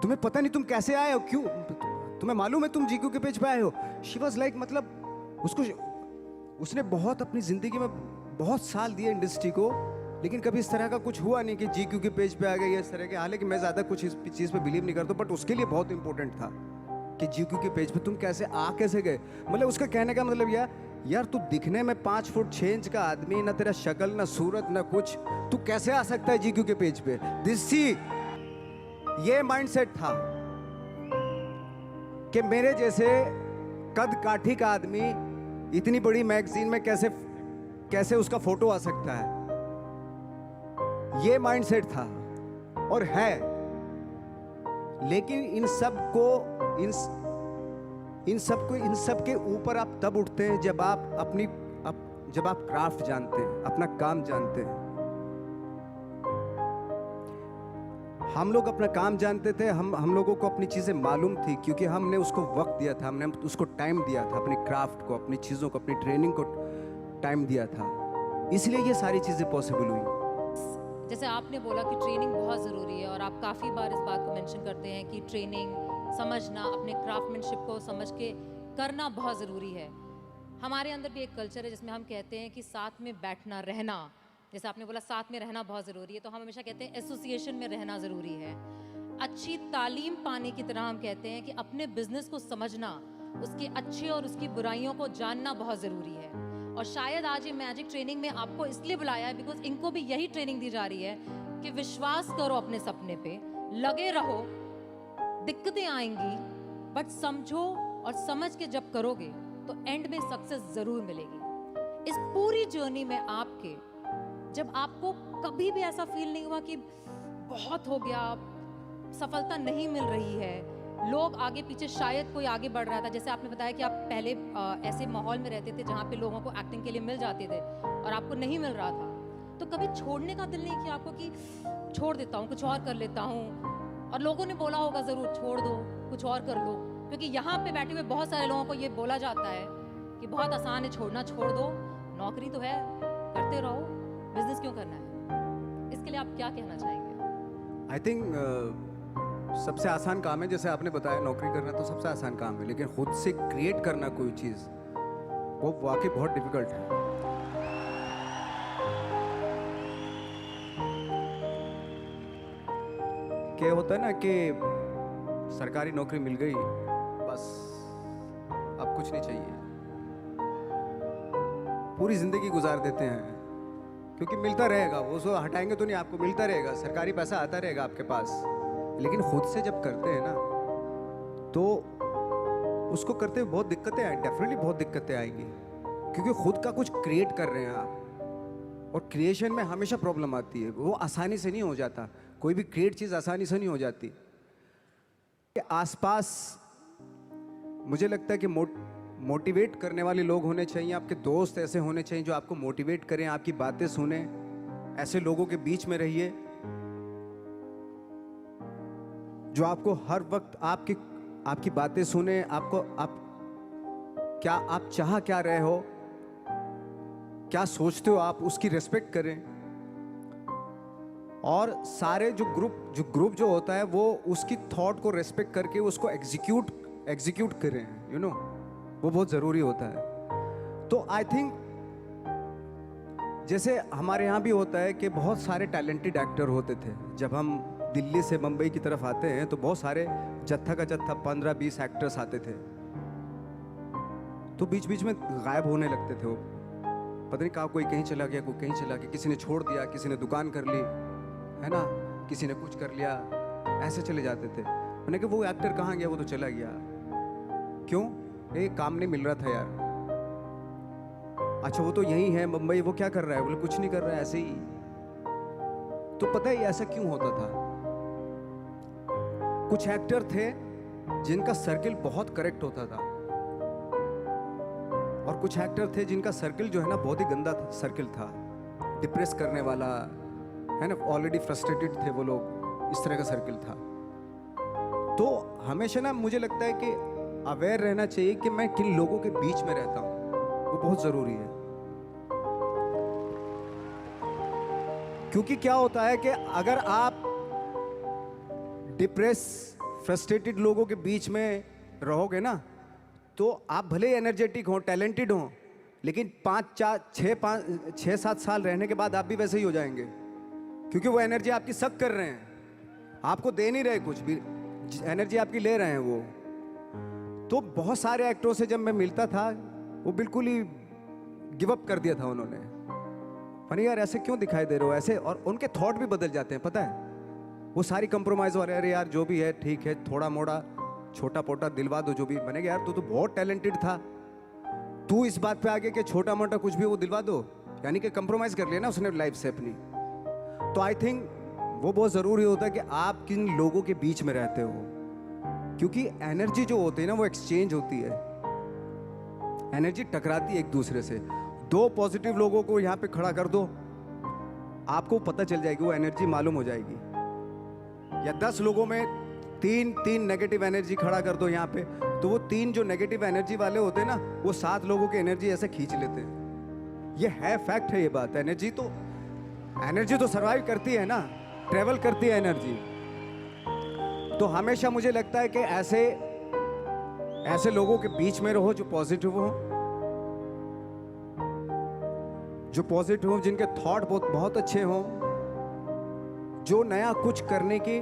तुम्हें पता नहीं तुम कैसे आए हो, क्यों? तुम्हें मालूम है तुम जीक्यू के पेज पे आए हो? शी वाज लाइक, मतलब उसने बहुत अपनी जिंदगी में बहुत साल दिए इंडस्ट्री को, लेकिन कभी इस तरह का कुछ हुआ नहीं कि जीक्यू के पेज पे आ गए इस तरह के। हालांकि मैं ज़्यादा कुछ इस चीज़ पे बिलीव नहीं करता, बट उसके लिए बहुत इंपॉर्टेंट था कि जीक्यू के पेज पे तुम कैसे गए। मतलब उसका कहने का मतलब यार तू दिखने में 5 फुट 6 इंच का आदमी, ना तेरा शक्ल, ना सूरत, ना कुछ, तू कैसे आ सकता है जीक्यू के पेज पे? ये माइंडसेट था कि मेरे जैसे कद काठी का आदमी इतनी बड़ी मैगजीन में कैसे उसका फोटो आ सकता है। ये माइंडसेट था और है। लेकिन इन सब के ऊपर आप तब उठते हैं जब आप क्राफ्ट जानते हैं, अपना काम जानते हैं। हम लोग अपना काम जानते थे, हम लोगों को अपनी चीज़ें मालूम थी, क्योंकि हमने उसको वक्त दिया था, हमने उसको टाइम दिया था, अपनी क्राफ्ट को, अपनी चीज़ों को, अपनी ट्रेनिंग को टाइम दिया था। इसलिए ये सारी चीज़ें पॉसिबल हुई। जैसे आपने बोला कि ट्रेनिंग बहुत ज़रूरी है, और आप काफ़ी बार इस बात को मेंशन करते हैं कि ट्रेनिंग, समझना, अपने क्राफ्टमैनशिप को समझ के करना बहुत ज़रूरी है। हमारे अंदर भी एक कल्चर है जिसमें हम कहते हैं कि साथ में बैठना, रहना, जैसे आपने बोला साथ में रहना बहुत ज़रूरी है, तो हम हमेशा कहते हैं एसोसिएशन में रहना ज़रूरी है। अच्छी तालीम पाने की तरह हम कहते हैं कि अपने बिजनेस को समझना, उसके अच्छे और उसकी बुराइयों को जानना बहुत ज़रूरी है। और शायद आज ये मैजिक ट्रेनिंग में आपको इसलिए बुलाया है बिकॉज इनको भी यही ट्रेनिंग दी जा रही है कि विश्वास करो अपने सपने पे, लगे रहो, दिक्कतें आएंगी, बट समझो और समझ के जब करोगे तो एंड में सक्सेस ज़रूर मिलेगी। इस पूरी जर्नी में आपके, जब आपको कभी भी ऐसा फील नहीं हुआ कि बहुत हो गया, सफलता नहीं मिल रही है, लोग आगे पीछे, शायद कोई आगे बढ़ रहा था, जैसे आपने बताया कि आप पहले ऐसे माहौल में रहते थे जहाँ पे लोगों को एक्टिंग के लिए मिल जाते थे और आपको नहीं मिल रहा था, तो कभी छोड़ने का दिल नहीं किया आपको कि छोड़ देता हूँ, कुछ और कर लेता हूँ? और लोगों ने बोला होगा ज़रूर, छोड़ दो, कुछ और कर लो, क्योंकि यहाँ पे बैठे हुए बहुत सारे लोगों को ये बोला जाता है कि बहुत आसान है छोड़ना, छोड़ दो, नौकरी तो है, करते रहो, बिजनेस क्यों करना है? इसके लिए आप क्या कहना चाहेंगे? आई थिंक सबसे आसान काम है, जैसे आपने बताया, नौकरी करना तो सबसे आसान काम है, लेकिन खुद से क्रिएट करना कोई चीज़, वो वाकई बहुत डिफिकल्ट है। क्या होता है ना कि सरकारी नौकरी मिल गई, बस अब कुछ नहीं चाहिए, पूरी जिंदगी गुजार देते हैं, क्योंकि मिलता रहेगा, वो सो हटाएंगे तो नहीं, आपको मिलता रहेगा, सरकारी पैसा आता रहेगा आपके पास। लेकिन खुद से जब करते हैं ना, तो उसको करते हुए बहुत दिक्कतें आएंगी, डेफिनेटली बहुत दिक्कतें आएंगी, क्योंकि खुद का कुछ क्रिएट कर रहे हैं आप, और क्रिएशन में हमेशा प्रॉब्लम आती है, वो आसानी से नहीं हो जाता, कोई भी क्रिएट चीज़ आसानी से नहीं हो जाती। आसपास मुझे लगता है कि मोटिवेट करने वाले लोग होने चाहिए, आपके दोस्त ऐसे होने चाहिए जो आपको मोटिवेट करें, आपकी बातें सुने, ऐसे लोगों के बीच में रहिए जो आपको हर वक्त आपकी बातें सुने, आप चाह क्या रहे हो, क्या सोचते हो आप, उसकी रिस्पेक्ट करें। और सारे जो ग्रुप जो होता है वो उसकी थॉट को रेस्पेक्ट करके उसको एग्जीक्यूट करें, यू नो, वो बहुत ज़रूरी होता है। तो आई थिंक जैसे हमारे यहाँ भी होता है कि बहुत सारे टैलेंटेड एक्टर होते थे। जब हम दिल्ली से मुंबई की तरफ आते हैं तो बहुत सारे जत्था का जत्था 15-20 एक्टर्स आते थे, तो बीच बीच में गायब होने लगते थे वो। पता नहीं कहाँ, कोई कहीं चला गया, कोई कहीं चला गया, किसी ने छोड़ दिया, किसी ने दुकान कर ली, है ना, किसी ने कुछ कर लिया, ऐसे चले जाते थे। मैंने कहा वो एक्टर कहाँ गया, वो तो चला गया। क्यों? एक काम नहीं मिल रहा था यार। अच्छा वो तो यही है मुंबई, वो क्या कर रहा है? बोले कुछ नहीं कर रहा है, ऐसे ही। तो पता है ऐसा क्यों होता था? कुछ एक्टर थे जिनका सर्किल बहुत करेक्ट होता था, और कुछ एक्टर थे जिनका सर्किल जो है ना बहुत ही गंदा सर्किल था, डिप्रेस करने वाला, है ना, ऑलरेडी फ्रस्ट्रेटेड थे वो लोग, इस तरह का सर्किल था। तो हमेशा ना मुझे लगता है कि अवेयर रहना चाहिए कि मैं किन लोगों के बीच में रहता हूं, वो बहुत जरूरी है। क्योंकि क्या होता है कि अगर आप डिप्रेस फ्रस्ट्रेटेड लोगों के बीच में रहोगे ना, तो आप भले एनर्जेटिक हो, टैलेंटेड हो, लेकिन 5-7 साल रहने के बाद आप भी वैसे ही हो जाएंगे, क्योंकि वो एनर्जी आपकी सक कर रहे हैं, आपको दे नहीं रहे कुछ भी, एनर्जी आपकी ले रहे हैं वो। तो बहुत सारे एक्टरों से जब मैं मिलता था, वो बिल्कुल ही गिव अप कर दिया था उन्होंने। फनी यार ऐसे क्यों दिखाई दे रहे हो ऐसे, और उनके थॉट भी बदल जाते हैं, पता है, वो सारी कंप्रोमाइज वाले, अरे यार जो भी है ठीक है, थोड़ा मोड़ा छोटा पोटा दिलवा दो जो भी। मैंने कहा यार तू तो बहुत टैलेंटेड था, तू इस बात पे आगे कि छोटा मोटा कुछ भी वो दिलवा दो, यानी कि कंप्रोमाइज कर लिया ना उसने लाइफ से अपनी। तो आई थिंक वो बहुत ज़रूरी होता है कि आप किन लोगों के बीच में रहते हो, क्योंकि एनर्जी जो होती है ना वो एक्सचेंज होती है, एनर्जी टकराती है एक दूसरे से। 2 पॉजिटिव लोगों को यहाँ पे खड़ा कर दो, आपको पता चल जाएगी, वो एनर्जी मालूम हो जाएगी। या 10 लोगों में 3 नेगेटिव एनर्जी खड़ा कर दो यहाँ पे, तो वो 3 जो नेगेटिव एनर्जी वाले होते हैं ना, वो 7 लोगों की एनर्जी ऐसे खींच लेते हैं। ये है, फैक्ट है ये बात। एनर्जी तो सर्वाइव करती है ना, ट्रेवल करती है एनर्जी। तो हमेशा मुझे लगता है कि ऐसे लोगों के बीच में रहो जो पॉजिटिव हो, जिनके थॉट बहुत अच्छे हों, जो नया कुछ करने की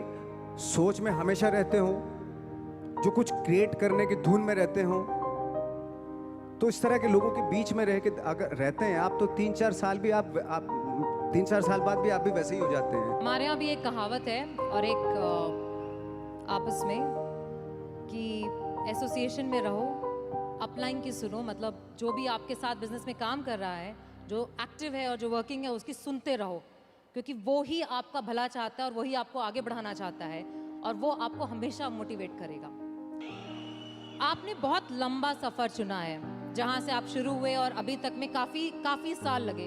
सोच में हमेशा रहते हो, जो कुछ क्रिएट करने की धुन में रहते हो। तो इस तरह के लोगों के बीच में रह के अगर रहते हैं आप, तो 3-4 साल भी आप 3-4 साल बाद भी आप भी वैसे ही हो जाते हैं। हमारे यहाँ भी एक कहावत है और एक आपस में कि एसोसिएशन में रहो, अपलाइन की सुनो, मतलब जो भी आपके साथ बिजनेस में काम कर रहा है, जो एक्टिव है और जो वर्किंग है, उसकी सुनते रहो, क्योंकि वो ही आपका भला चाहता है और वही आपको आगे बढ़ाना चाहता है, और वो आपको हमेशा मोटिवेट करेगा। आपने बहुत लंबा सफ़र चुना है, जहाँ से आप शुरू हुए और अभी तक में काफ़ी साल लगे।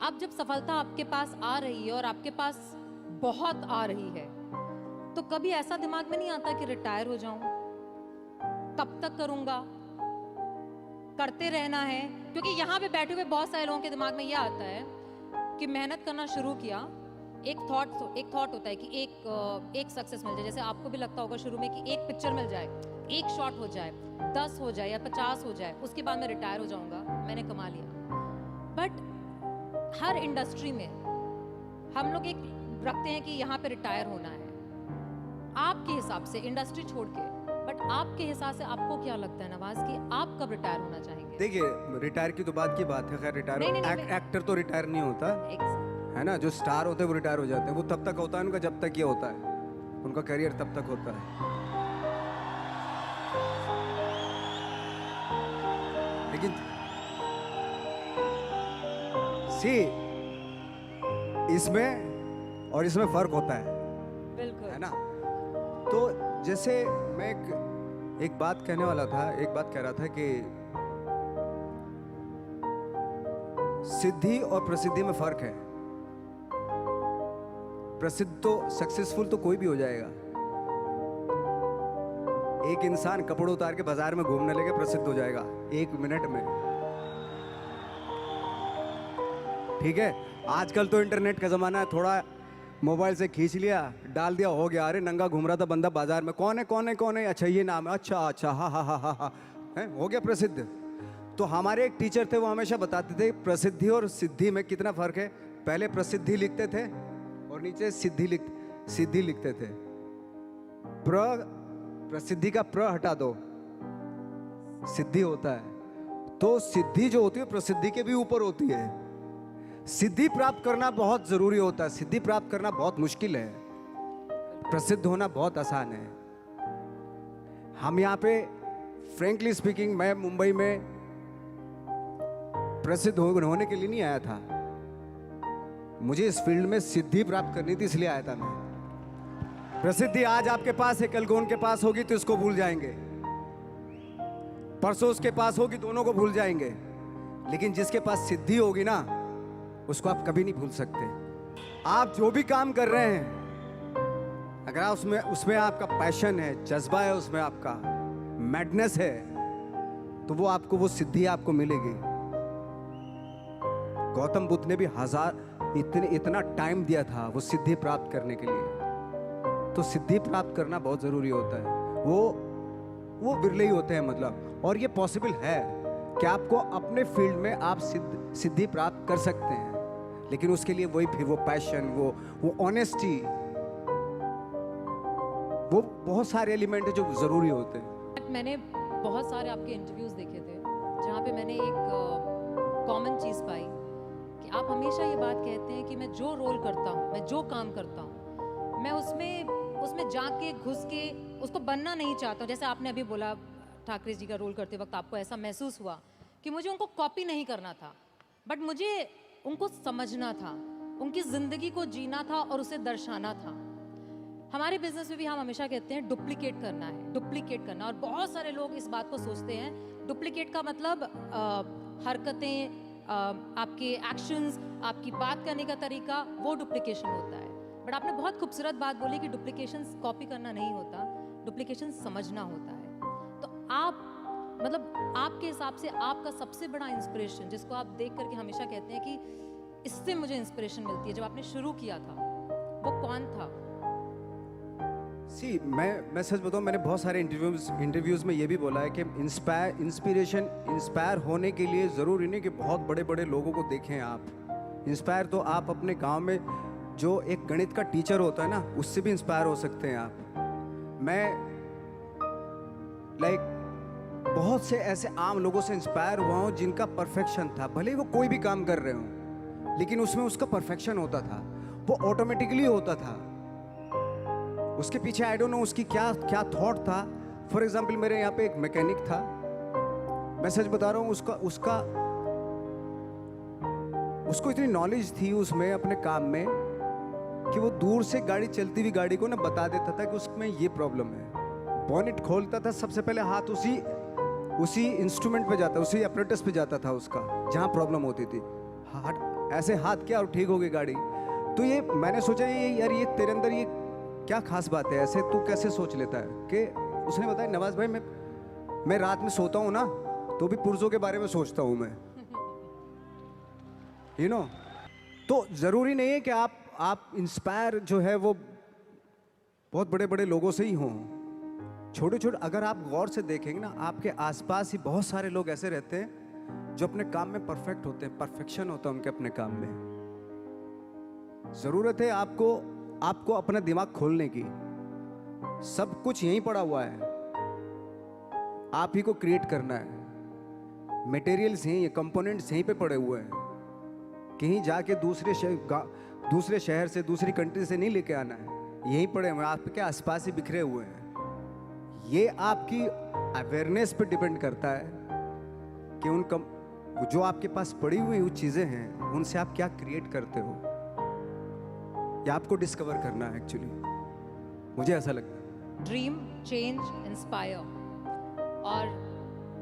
अब जब सफलता आपके पास आ रही है और आपके पास बहुत आ रही है, तो कभी ऐसा दिमाग में नहीं आता कि रिटायर हो जाऊं, कब तक करूंगा, करते रहना है? क्योंकि यहाँ पे बैठे हुए बहुत सारे लोगों के दिमाग में यह आता है कि मेहनत करना शुरू किया, एक थॉट होता है कि एक सक्सेस मिल जाए, जैसे आपको भी लगता होगा शुरू में कि एक पिक्चर मिल जाए, एक शॉट हो जाए, 10 हो जाए या 50 हो जाए, उसके बाद मैं रिटायर हो जाऊंगा, मैंने कमा लिया। बट हर इंडस्ट्री में हम लोग एक रखते हैं कि यहाँ पे रिटायर होना है। आपके हिसाब से इंडस्ट्री छोड़ के, बट आपके हिसाब से आपको क्या लगता है नवाज कि आप कब रिटायर होना चाहेंगे? देखिए, रिटायर की तो बात की बात है, खैर रिटायर एक्टर तो रिटायर नहीं होता है ना, जो स्टार होते हैं वो रिटायर हो जाते हैं, वो तब तक होता है उनका जब तक ये होता है, उनका करियर तब तक होता है। लेकिन इसमें और इसमें फर्क होता है, बिल्कुल, है ना। तो जैसे मैं एक बात कहने वाला था, एक बात कह रहा था कि सिद्धि और प्रसिद्धि में फर्क है। प्रसिद्ध तो सक्सेसफुल तो कोई भी हो जाएगा। एक इंसान कपड़े उतार के बाजार में घूमने लगे, प्रसिद्ध हो जाएगा 1 मिनट में। ठीक है, आजकल तो इंटरनेट का जमाना है, थोड़ा मोबाइल से खींच लिया, डाल दिया, हो गया। अरे नंगा घूम रहा था बंदा बाजार में, कौन है कौन है कौन है, अच्छा ये नाम है, अच्छा अच्छा, हाँ हाँ हाँ हाँ हाँ, है हो गया प्रसिद्ध। तो हमारे एक टीचर थे, वो हमेशा बताते थे प्रसिद्धि और सिद्धि में कितना फर्क है। पहले प्रसिद्धि लिखते थे और नीचे सिद्धि लिखते थे। प्रसिद्धि का प्र हटा दो, सिद्धि होता है। तो सिद्धि जो होती है प्रसिद्धि के भी ऊपर होती है। सिद्धि प्राप्त करना बहुत जरूरी होता है, सिद्धि प्राप्त करना बहुत मुश्किल है, प्रसिद्ध होना बहुत आसान है। हम यहाँ पे फ्रेंकली स्पीकिंग, मैं मुंबई में प्रसिद्ध होने के लिए नहीं आया था, मुझे इस फील्ड में सिद्धि प्राप्त करनी थी, इसलिए आया था मैं। प्रसिद्धि आज आपके पास है, कल को उनके पास होगी तो इसको भूल जाएंगे, परसों उसके पास होगी, दोनों को भूल जाएंगे। लेकिन जिसके पास सिद्धि होगी ना, उसको आप कभी नहीं भूल सकते। आप जो भी काम कर रहे हैं, अगर आप उसमें आपका पैशन है, जज्बा है, उसमें आपका मैडनेस है, तो वो आपको, वो सिद्धि आपको मिलेगी। गौतम बुद्ध ने भी इतना टाइम दिया था वो सिद्धि प्राप्त करने के लिए। तो सिद्धि प्राप्त करना बहुत जरूरी होता है, वो बिरले ही होते हैं मतलब। और ये पॉसिबल है कि आपको अपने फील्ड में आप सिद्धि प्राप्त कर सकते हैं, लेकिन उसके लिए वही फिर वो पैशन, वो ऑनेस्टी, वो बहुत सारे एलिमेंट है जो जरूरी होते हैं। मैंने बहुत सारे आपके इंटरव्यूज देखे थे जहाँ पे मैंने एक कॉमन चीज़ पाई कि आप हमेशा ये बात कहते हैं कि मैं जो रोल करता हूँ, मैं जो काम करता हूँ, मैं उसमें जाके घुस के उसको बनना नहीं चाहता हूँ। जैसे आपने अभी बोला ठाकरे जी का रोल करते वक्त आपको ऐसा महसूस हुआ कि मुझे उनको कॉपी नहीं करना था, बट मुझे उनको समझना था, उनकी ज़िंदगी को जीना था और उसे दर्शाना था। हमारे बिजनेस में भी हम हमेशा कहते हैं डुप्लीकेट करना है, डुप्लीकेट करना। और बहुत सारे लोग इस बात को सोचते हैं, डुप्लीकेट का मतलब हरकतें, आपके एक्शंस, आपकी बात करने का तरीका, वो डुप्लीकेशन होता है। बट आपने बहुत खूबसूरत बात बोली कि डुप्लीकेशन कॉपी करना नहीं होता, डुप्लीकेशन समझना होता है। तो आप मतलब आपके हिसाब से आपका सबसे बड़ा इंस्पिरेशन, जिसको आप देख करके हमेशा कहते हैं कि इससे मुझे इंस्पिरेशन मिलती है, जब आपने शुरू किया था, वो कौन था? मैं सच बताऊं, मैंने बहुत सारे इंटरव्यूज में ये भी बोला है कि इंस्पायर होने के लिए ज़रूरी नहीं कि बहुत बड़े बड़े लोगों को देखें आप। इंस्पायर तो आप अपने गांव में जो एक गणित का टीचर होता है ना, उससे भी इंस्पायर हो सकते हैं आप। मैं बहुत से ऐसे आम लोगों से इंस्पायर हुआ हूँ जिनका परफेक्शन था, भले ही वो कोई भी काम कर रहे हो, लेकिन उसमें उसका परफेक्शन होता था, वो ऑटोमेटिकली होता था। उसके पीछे आई डोंट नो उसकी क्या थॉट था। फॉर एग्जाम्पल, मेरे यहाँ पे एक मैकेनिक था, मैं सच बता रहा हूँ, उसको इतनी नॉलेज थी उसमें अपने काम में कि वो दूर से गाड़ी चलती हुई गाड़ी को ना बता देता था कि उसमें ये प्रॉब्लम है। बॉनेट खोलता था, सबसे पहले हाथ उसी इंस्ट्रूमेंट पे जाता, उसी अपरेटस पे जाता था उसका, जहाँ प्रॉब्लम होती थी। ऐसे हाथ किया और ठीक हो गई गाड़ी। तो ये मैंने सोचा, यार ये तेरे अंदर ये क्या खास बात है, ऐसे तू कैसे सोच लेता है? कि उसने बताया, नवाज भाई मैं रात में सोता हूँ ना, तो भी पुर्जों के बारे में सोचता हूँ मैं, यू नो। तो ज़रूरी नहीं है कि आप इंस्पायर जो है वो बहुत बड़े बड़े लोगों से ही हों। छोटे छोटे, अगर आप गौर से देखेंगे ना, आपके आसपास ही बहुत सारे लोग ऐसे रहते हैं जो अपने काम में परफेक्ट होते हैं, परफेक्शन होता है उनके अपने काम में। ज़रूरत है आपको अपना दिमाग खोलने की। सब कुछ यहीं पड़ा हुआ है, आप ही को क्रिएट करना है। मटेरियल्स यहीं, कंपोनेंट्स यहीं पे पड़े हुए हैं, कहीं जाके दूसरे शहर से, दूसरी कंट्री से नहीं लेके आना है, यहीं पड़े हुए हैं, आपके आसपास ही बिखरे हुए हैं। ये आपकी अवेयरनेस पे डिपेंड करता है कि जो आपके पास पड़ी हुई चीज़ें हैं, उनसे आप क्या क्रिएट करते हो, या आपको डिस्कवर करना है। एक्चुअली मुझे ऐसा लगता है। ड्रीम, चेंज, इंस्पायर, और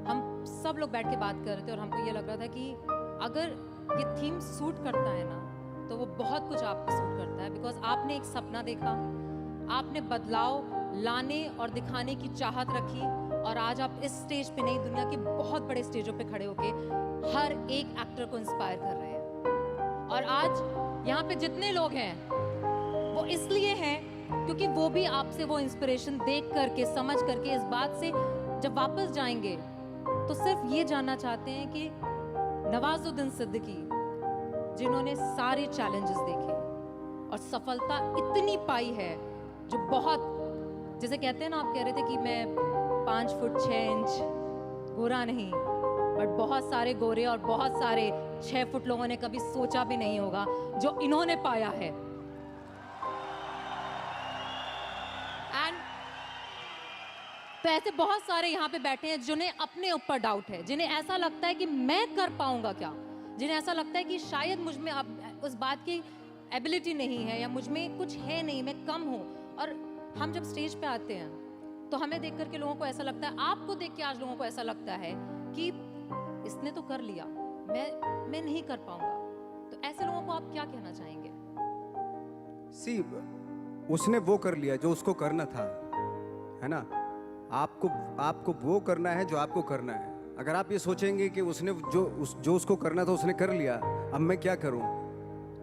हम सब लोग बैठ के बात कर रहे थे और हमको ये लग रहा था कि अगर ये थीम सूट करता है ना, तो वो बहुत कुछ आपको सूट करता है। बिकॉज आपने एक सपना देखा, आपने बदलाव लाने और दिखाने की चाहत रखी, और आज आप इस स्टेज पे नहीं, दुनिया के बहुत बड़े स्टेजों पे खड़े होके हर एक एक्टर को इंस्पायर कर रहे हैं। और आज यहाँ पे जितने लोग हैं, वो इसलिए है क्योंकि वो भी आपसे वो इंस्पिरेशन देख करके, समझ करके, इस बात से जब वापस जाएंगे तो सिर्फ ये जानना चाहते हैं कि नवाजुद्दीन सिद्दीकी, जिन्होंने सारे चैलेंजेस देखे और सफलता इतनी पाई है, जो बहुत, जैसे कहते हैं ना, आप कह रहे थे कि मैं 5 फुट 6 इंच गोरा नहीं, बट बहुत सारे गोरे और बहुत सारे 6 फुट लोगों ने कभी सोचा भी नहीं होगा जो इन्होंने पाया है। एंड तो ऐसे बहुत सारे यहाँ पे बैठे हैं जिन्हें अपने ऊपर डाउट है, जिन्हें ऐसा लगता है कि मैं कर पाऊंगा क्या, जिन्हें ऐसा लगता है कि शायद मुझ में अब उस बात की एबिलिटी नहीं है या मुझ में कुछ है नहीं, मैं कम हूँ। और हम जब स्टेज पे आते हैं तो हमें देख करके लोगों को ऐसा लगता है, आपको देख के आज लोगों को ऐसा लगता है कि इसने तो कर लिया, मैं नहीं कर पाऊंगा। तो ऐसे लोगों को आप क्या कहना चाहेंगे? सी, उसने वो कर लिया जो उसको करना था, है ना। आपको वो करना है जो आपको करना है। अगर आप ये सोचेंगे कि उसने जो उसको करना था उसने कर लिया, अब मैं क्या करूं,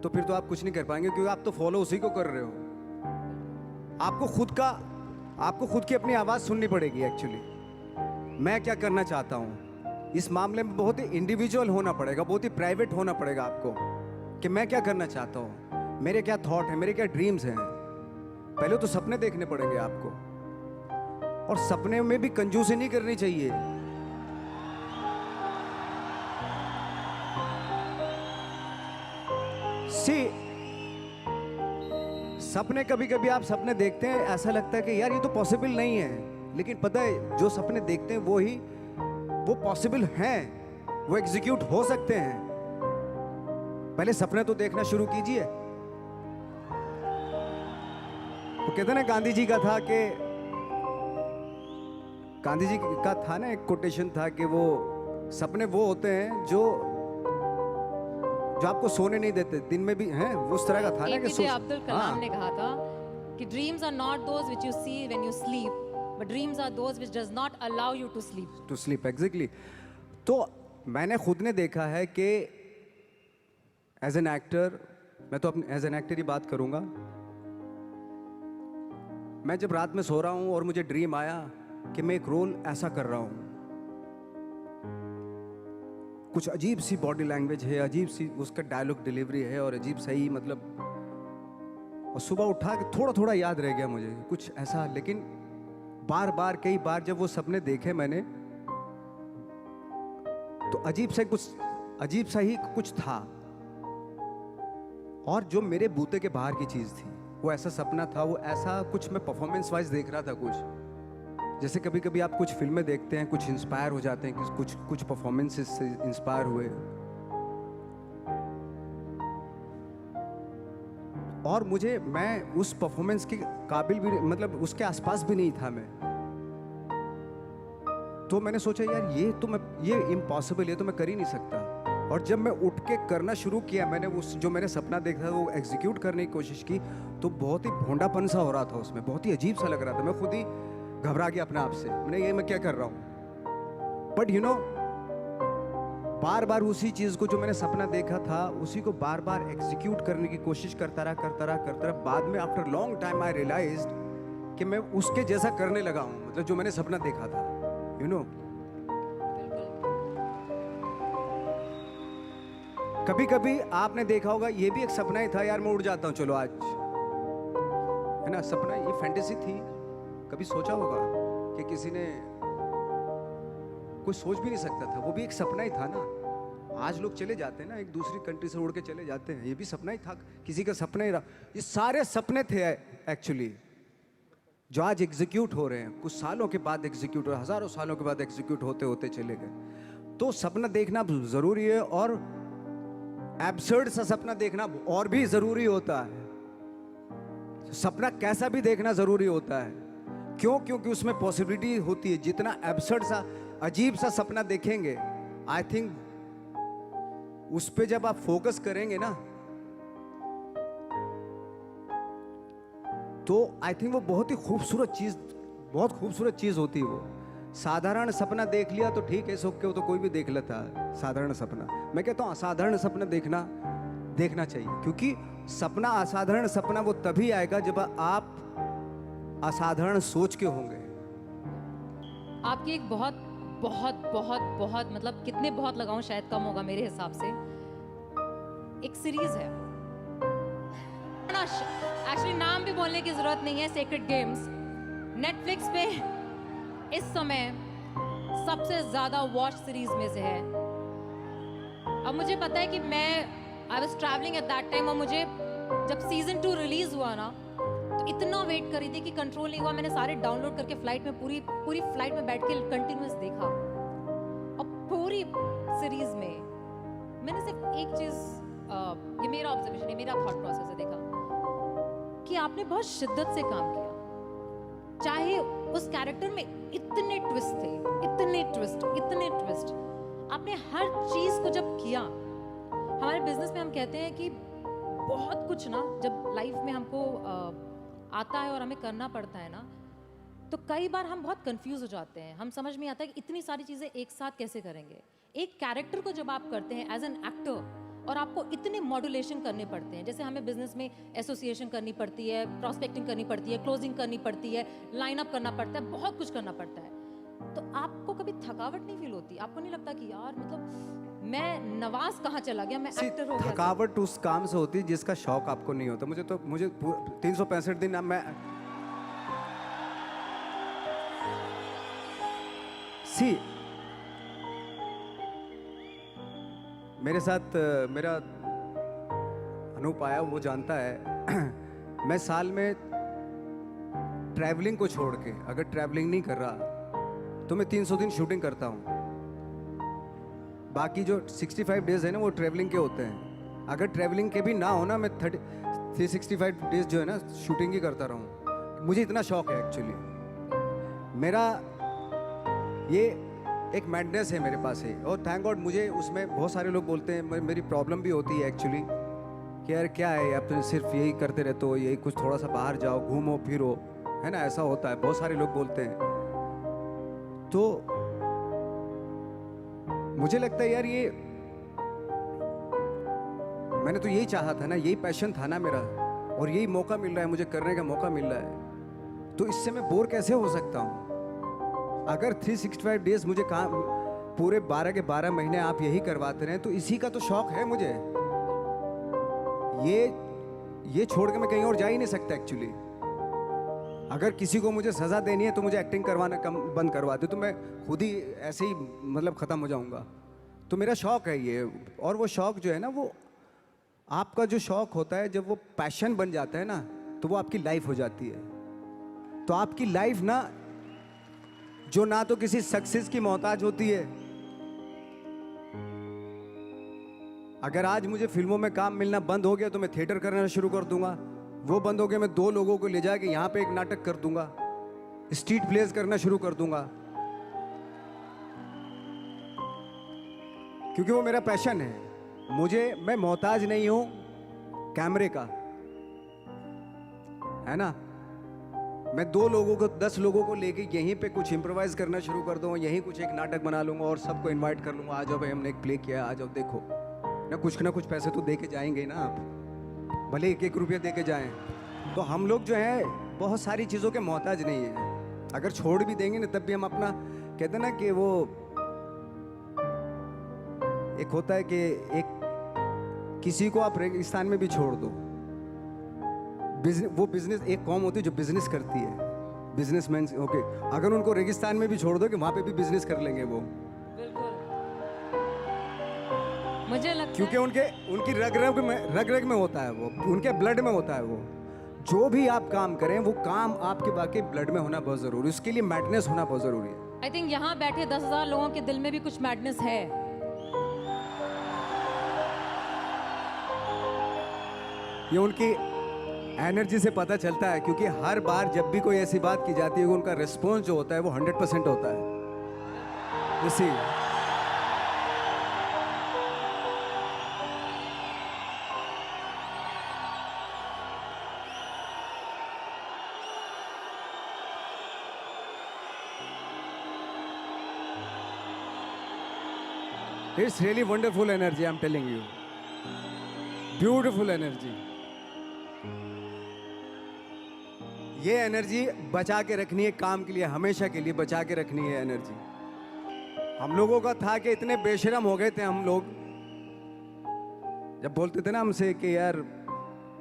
तो फिर तो आप कुछ नहीं कर पाएंगे, क्योंकि आप तो फॉलो उसी को कर रहे हो। आपको खुद की अपनी आवाज़ सुननी पड़ेगी एक्चुअली। मैं क्या करना चाहता हूँ, इस मामले में बहुत ही इंडिविजुअल होना पड़ेगा, बहुत ही प्राइवेट होना पड़ेगा आपको, कि मैं क्या करना चाहता हूँ, मेरे क्या थॉट हैं, मेरे क्या ड्रीम्स हैं। पहले तो सपने देखने पड़ेंगे आपको, और सपने में भी कंजूसी नहीं करनी चाहिए। सपने, कभी कभी आप सपने देखते हैं, ऐसा लगता है कि यार ये तो पॉसिबल नहीं है, लेकिन पता है जो सपने देखते हैं वो पॉसिबल हैं, वो एग्जीक्यूट हो सकते हैं। पहले सपने तो देखना शुरू कीजिए। वो कहते ना, गांधी जी का था ना, एक कोटेशन था कि वो सपने वो होते हैं जो आपको सोने नहीं देते, दिन में भी हैं, उस तरह का था ना कि एपीजे अब्दुल कलाम ने कहा था कि dreams are not those which you see when you sleep, but dreams are those which does not allow you to sleep. Exactly. तो मैंने खुद ने देखा है कि एज एन एक्टर, मैं तो अपने एज एन एक्टर ही बात करूंगा, मैं जब रात में सो रहा हूं और मुझे ड्रीम आया कि मैं एक रोल ऐसा कर रहा हूं, कुछ अजीब सी बॉडी लैंग्वेज है, अजीब सी उसका डायलॉग डिलीवरी है, और अजीब सही मतलब, और सुबह उठा के थोड़ा थोड़ा याद रह गया मुझे कुछ ऐसा। लेकिन बार बार, कई बार जब वो सपने देखे मैंने, तो अजीब सा ही कुछ था, और जो मेरे बूते के बाहर की चीज थी, वो ऐसा सपना था, वो ऐसा कुछ मैं परफॉर्मेंस वाइज देख रहा था। कुछ जैसे कभी कभी आप कुछ फिल्में देखते हैं, कुछ इंस्पायर हो जाते हैं, कि कुछ परफॉर्मेंसेस से इंस्पायर हुए, और मैं उस परफॉर्मेंस के काबिल भी, मतलब उसके आसपास भी नहीं था मैं। तो मैंने सोचा यार ये इम्पॉसिबल है, तो मैं कर ही नहीं सकता। और जब मैं उठ के करना शुरू किया, मैंने जो मैंने सपना देखा था वो एग्जीक्यूट करने की कोशिश की, तो बहुत ही भोंडापन सा हो रहा था उसमें, बहुत ही अजीब सा लग रहा था। मैं खुद ही घबरा गया अपने आप से, मैं क्या कर रहा हूँ। बट यू नो, बार बार उसी चीज को, जो मैंने सपना देखा था, उसी को बार बार एग्जीक्यूट करने की कोशिश करता रहा। बाद में after long time I realized कि मैं उसके जैसा करने लगा हूँ, मतलब जो मैंने सपना देखा था, यू नो। कभी कभी आपने देखा होगा, ये भी एक सपना ही था यार, मैं उड़ जाता हूँ चलो आज, है ना, सपना, ये फैंटेसी थी। कभी सोचा होगा कि किसी ने, कोई सोच भी नहीं सकता था, वो भी एक सपना ही था ना। आज लोग चले जाते हैं ना, एक दूसरी कंट्री से उड़ के चले जाते हैं, ये भी सपना ही था, किसी का सपना ही रहा। ये सारे सपने थे एक्चुअली, जो आज एग्जीक्यूट हो रहे हैं, कुछ सालों के बाद एग्जीक्यूट हो रहे हैं, हजारों सालों के बाद एग्जीक्यूट होते होते चले गए। तो सपना देखना जरूरी है, और एब्सर्ड सा सपना देखना और भी जरूरी होता है। सपना कैसा भी देखना जरूरी होता है। क्यों? क्योंकि उसमें पॉसिबिलिटी होती है। जितना एब्सर्ड सा, अजीब सा सपना देखेंगे, आई थिंक उस पे जब आप फोकस करेंगे ना, तो आई थिंक वो बहुत खूबसूरत चीज होती है। वो साधारण सपना देख लिया तो ठीक है, सो के तो कोई भी देख लेता है साधारण सपना। मैं कहता हूँ असाधारण सपना देखना देखना चाहिए, क्योंकि सपना, असाधारण सपना वो तभी आएगा जब आप असाधारण सोच के होंगे। आपकी एक बहुत बहुत बहुत बहुत मतलब कितने बहुत लगाऊं शायद कम होगा मेरे हिसाब से, एक सीरीज है, एक्चुअली नाम भी बोलने की जरूरत नहीं है, सेक्रेड गेम्स। नेटफ्लिक्स पे इस समय सबसे ज्यादा वॉच सीरीज में से है। अब मुझे पता है कि मैं I was travelling at that time, और मुझे जब सीजन 2 रिलीज हुआ ना तो इतना वेट कर रही थी कि कंट्रोल नहीं हुआ। मैंने सारे डाउनलोड करके फ्लाइट में पूरी फ्लाइट में बैठ के कंटिन्यूअस देखा। और पूरी सीरीज में मैंने सिर्फ एक चीज, ये मेरा ऑब्जर्वेशन है, मेरा थॉट प्रोसेस है, देखा कि आपने बहुत शिद्दत से काम किया। चाहे उस कैरेक्टर में इतने ट्विस्ट थे, इतने ट्विस्ट, आपने हर चीज को जब किया। हमारे बिजनेस में हम कहते हैं कि बहुत कुछ ना जब लाइफ में हमको आता है और हमें करना पड़ता है ना, तो कई बार हम बहुत कंफ्यूज हो जाते हैं। हम समझ में आता है कि इतनी सारी चीजें एक साथ कैसे करेंगे। एक कैरेक्टर को जब आप करते हैं एज एन एक्टर, और आपको इतने मॉड्यूलेशन करने पड़ते हैं, जैसे हमें बिजनेस में एसोसिएशन करनी पड़ती है, प्रॉस्पेक्टिंग करनी पड़ती है, क्लोजिंग करनी पड़ती है, लाइन अप करना पड़ता है, बहुत कुछ करना पड़ता है। तो आपको कभी थकावट नहीं फील होती? आपको नहीं लगता कि यार मतलब मैं नवाज कहाँ चला गया, मैं एक्टर हो गया? थकावट उस काम से होती है जिसका शौक आपको नहीं होता। मुझे 365 दिन अब मैं मेरे साथ मेरा अनूप आया, वो जानता है मैं साल में ट्रैवलिंग को छोड़ के, अगर ट्रैवलिंग नहीं कर रहा तो मैं 300 दिन शूटिंग करता हूँ। बाकी जो 65 डेज है ना वो ट्रैवलिंग के होते हैं। अगर ट्रैवलिंग के भी ना हो ना, मैं 365 डेज जो है ना शूटिंग ही करता रहूँ। मुझे इतना शौक है एक्चुअली। मेरा ये एक मैडनेस है मेरे पास है, और थैंक गॉड मुझे उसमें बहुत सारे लोग बोलते हैं, मेरी प्रॉब्लम भी होती है एक्चुअली कि यार क्या है, अब तो सिर्फ यही करते रहते हो, यही कुछ थोड़ा सा बाहर जाओ, घूमो फिरो, है ना, ऐसा होता है, बहुत सारे लोग बोलते हैं। तो मुझे लगता है यार ये मैंने तो यही चाहा था ना, यही पैशन था ना मेरा, और यही मौका मिल रहा है, मुझे करने का मौका मिल रहा है, तो इससे मैं बोर कैसे हो सकता हूँ? अगर 365 डेज मुझे काम, पूरे 12 के 12 महीने आप यही करवाते रहे, तो इसी का तो शौक है मुझे। ये छोड़ के मैं कहीं और जा ही नहीं सकता एक्चुअली। अगर किसी को मुझे सजा देनी है तो मुझे एक्टिंग करवाना बंद करवा दे, तो मैं खुद ही ऐसे ही मतलब ख़त्म हो जाऊंगा। तो मेरा शौक है ये, और वो शौक जो है ना, वो आपका जो शौक होता है जब वो पैशन बन जाता है ना, तो वो आपकी लाइफ हो जाती है। तो आपकी लाइफ ना, जो ना तो किसी सक्सेस की मोहताज होती है। अगर आज मुझे फिल्मों में काम मिलना बंद हो गया तो मैं थिएटर करना शुरू कर दूंगा। वो बंद हो गया, मैं 2 लोगों को ले जाके यहाँ पे एक नाटक कर दूंगा, स्ट्रीट प्लेस करना शुरू कर दूंगा, क्योंकि वो मेरा पैशन है। मैं मोहताज नहीं हूं कैमरे का, है ना। मैं 2 लोगों को, 10 लोगों को लेके यहीं पे कुछ इम्प्रोवाइज करना शुरू कर दूंगा, यहीं कुछ एक नाटक बना लूंगा और सबको इनवाइट कर लूंगा, आ जाओ भाई हमने एक प्ले किया, आ जाओ देखो ना कुछ पैसे तो दे के जाएंगे ना आप, भले 1-1 रुपया दे के जाएं। तो हम लोग जो है बहुत सारी चीज़ों के मोहताज नहीं है। अगर छोड़ भी देंगे ना तब भी हम अपना, कहते हैं ना कि वो एक होता है कि एक किसी को आप रेगिस्तान में भी छोड़ दो, वो बिजनेस, एक कौम होती है जो बिजनेस करती है, बिजनेसमैन, ओके, अगर उनको रेगिस्तान में भी छोड़ दो कि वहां पे भी बिजनेस कर लेंगे वो। बिल्कुल, मुझे लगता क्योंकि उनकी रग रग में होता है वो, उनके ब्लड में होता है वो। जो भी आप काम करें वो काम आपके बाकी ब्लड में होना बहुत जरूरी है, उसके लिए मैडनेस होना बहुत जरूरी है। आई थिंक यहाँ बैठे 10,000 लोगों के दिल में भी कुछ मैडनेस है। ये उनकी एनर्जी से पता चलता है, क्योंकि हर बार जब भी कोई ऐसी बात की जाती है उनका रिस्पॉन्स जो होता है वो 100% होता है। इसी It's really wonderful energy, I'm telling you. Beautiful energy. ये एनर्जी बचा के रखनी है, काम के लिए हमेशा के लिए बचा के रखनी है एनर्जी। हम लोगों का था कि इतने बेशरम हो गए थे हम लोग, जब बोलते थे ना हमसे कि यार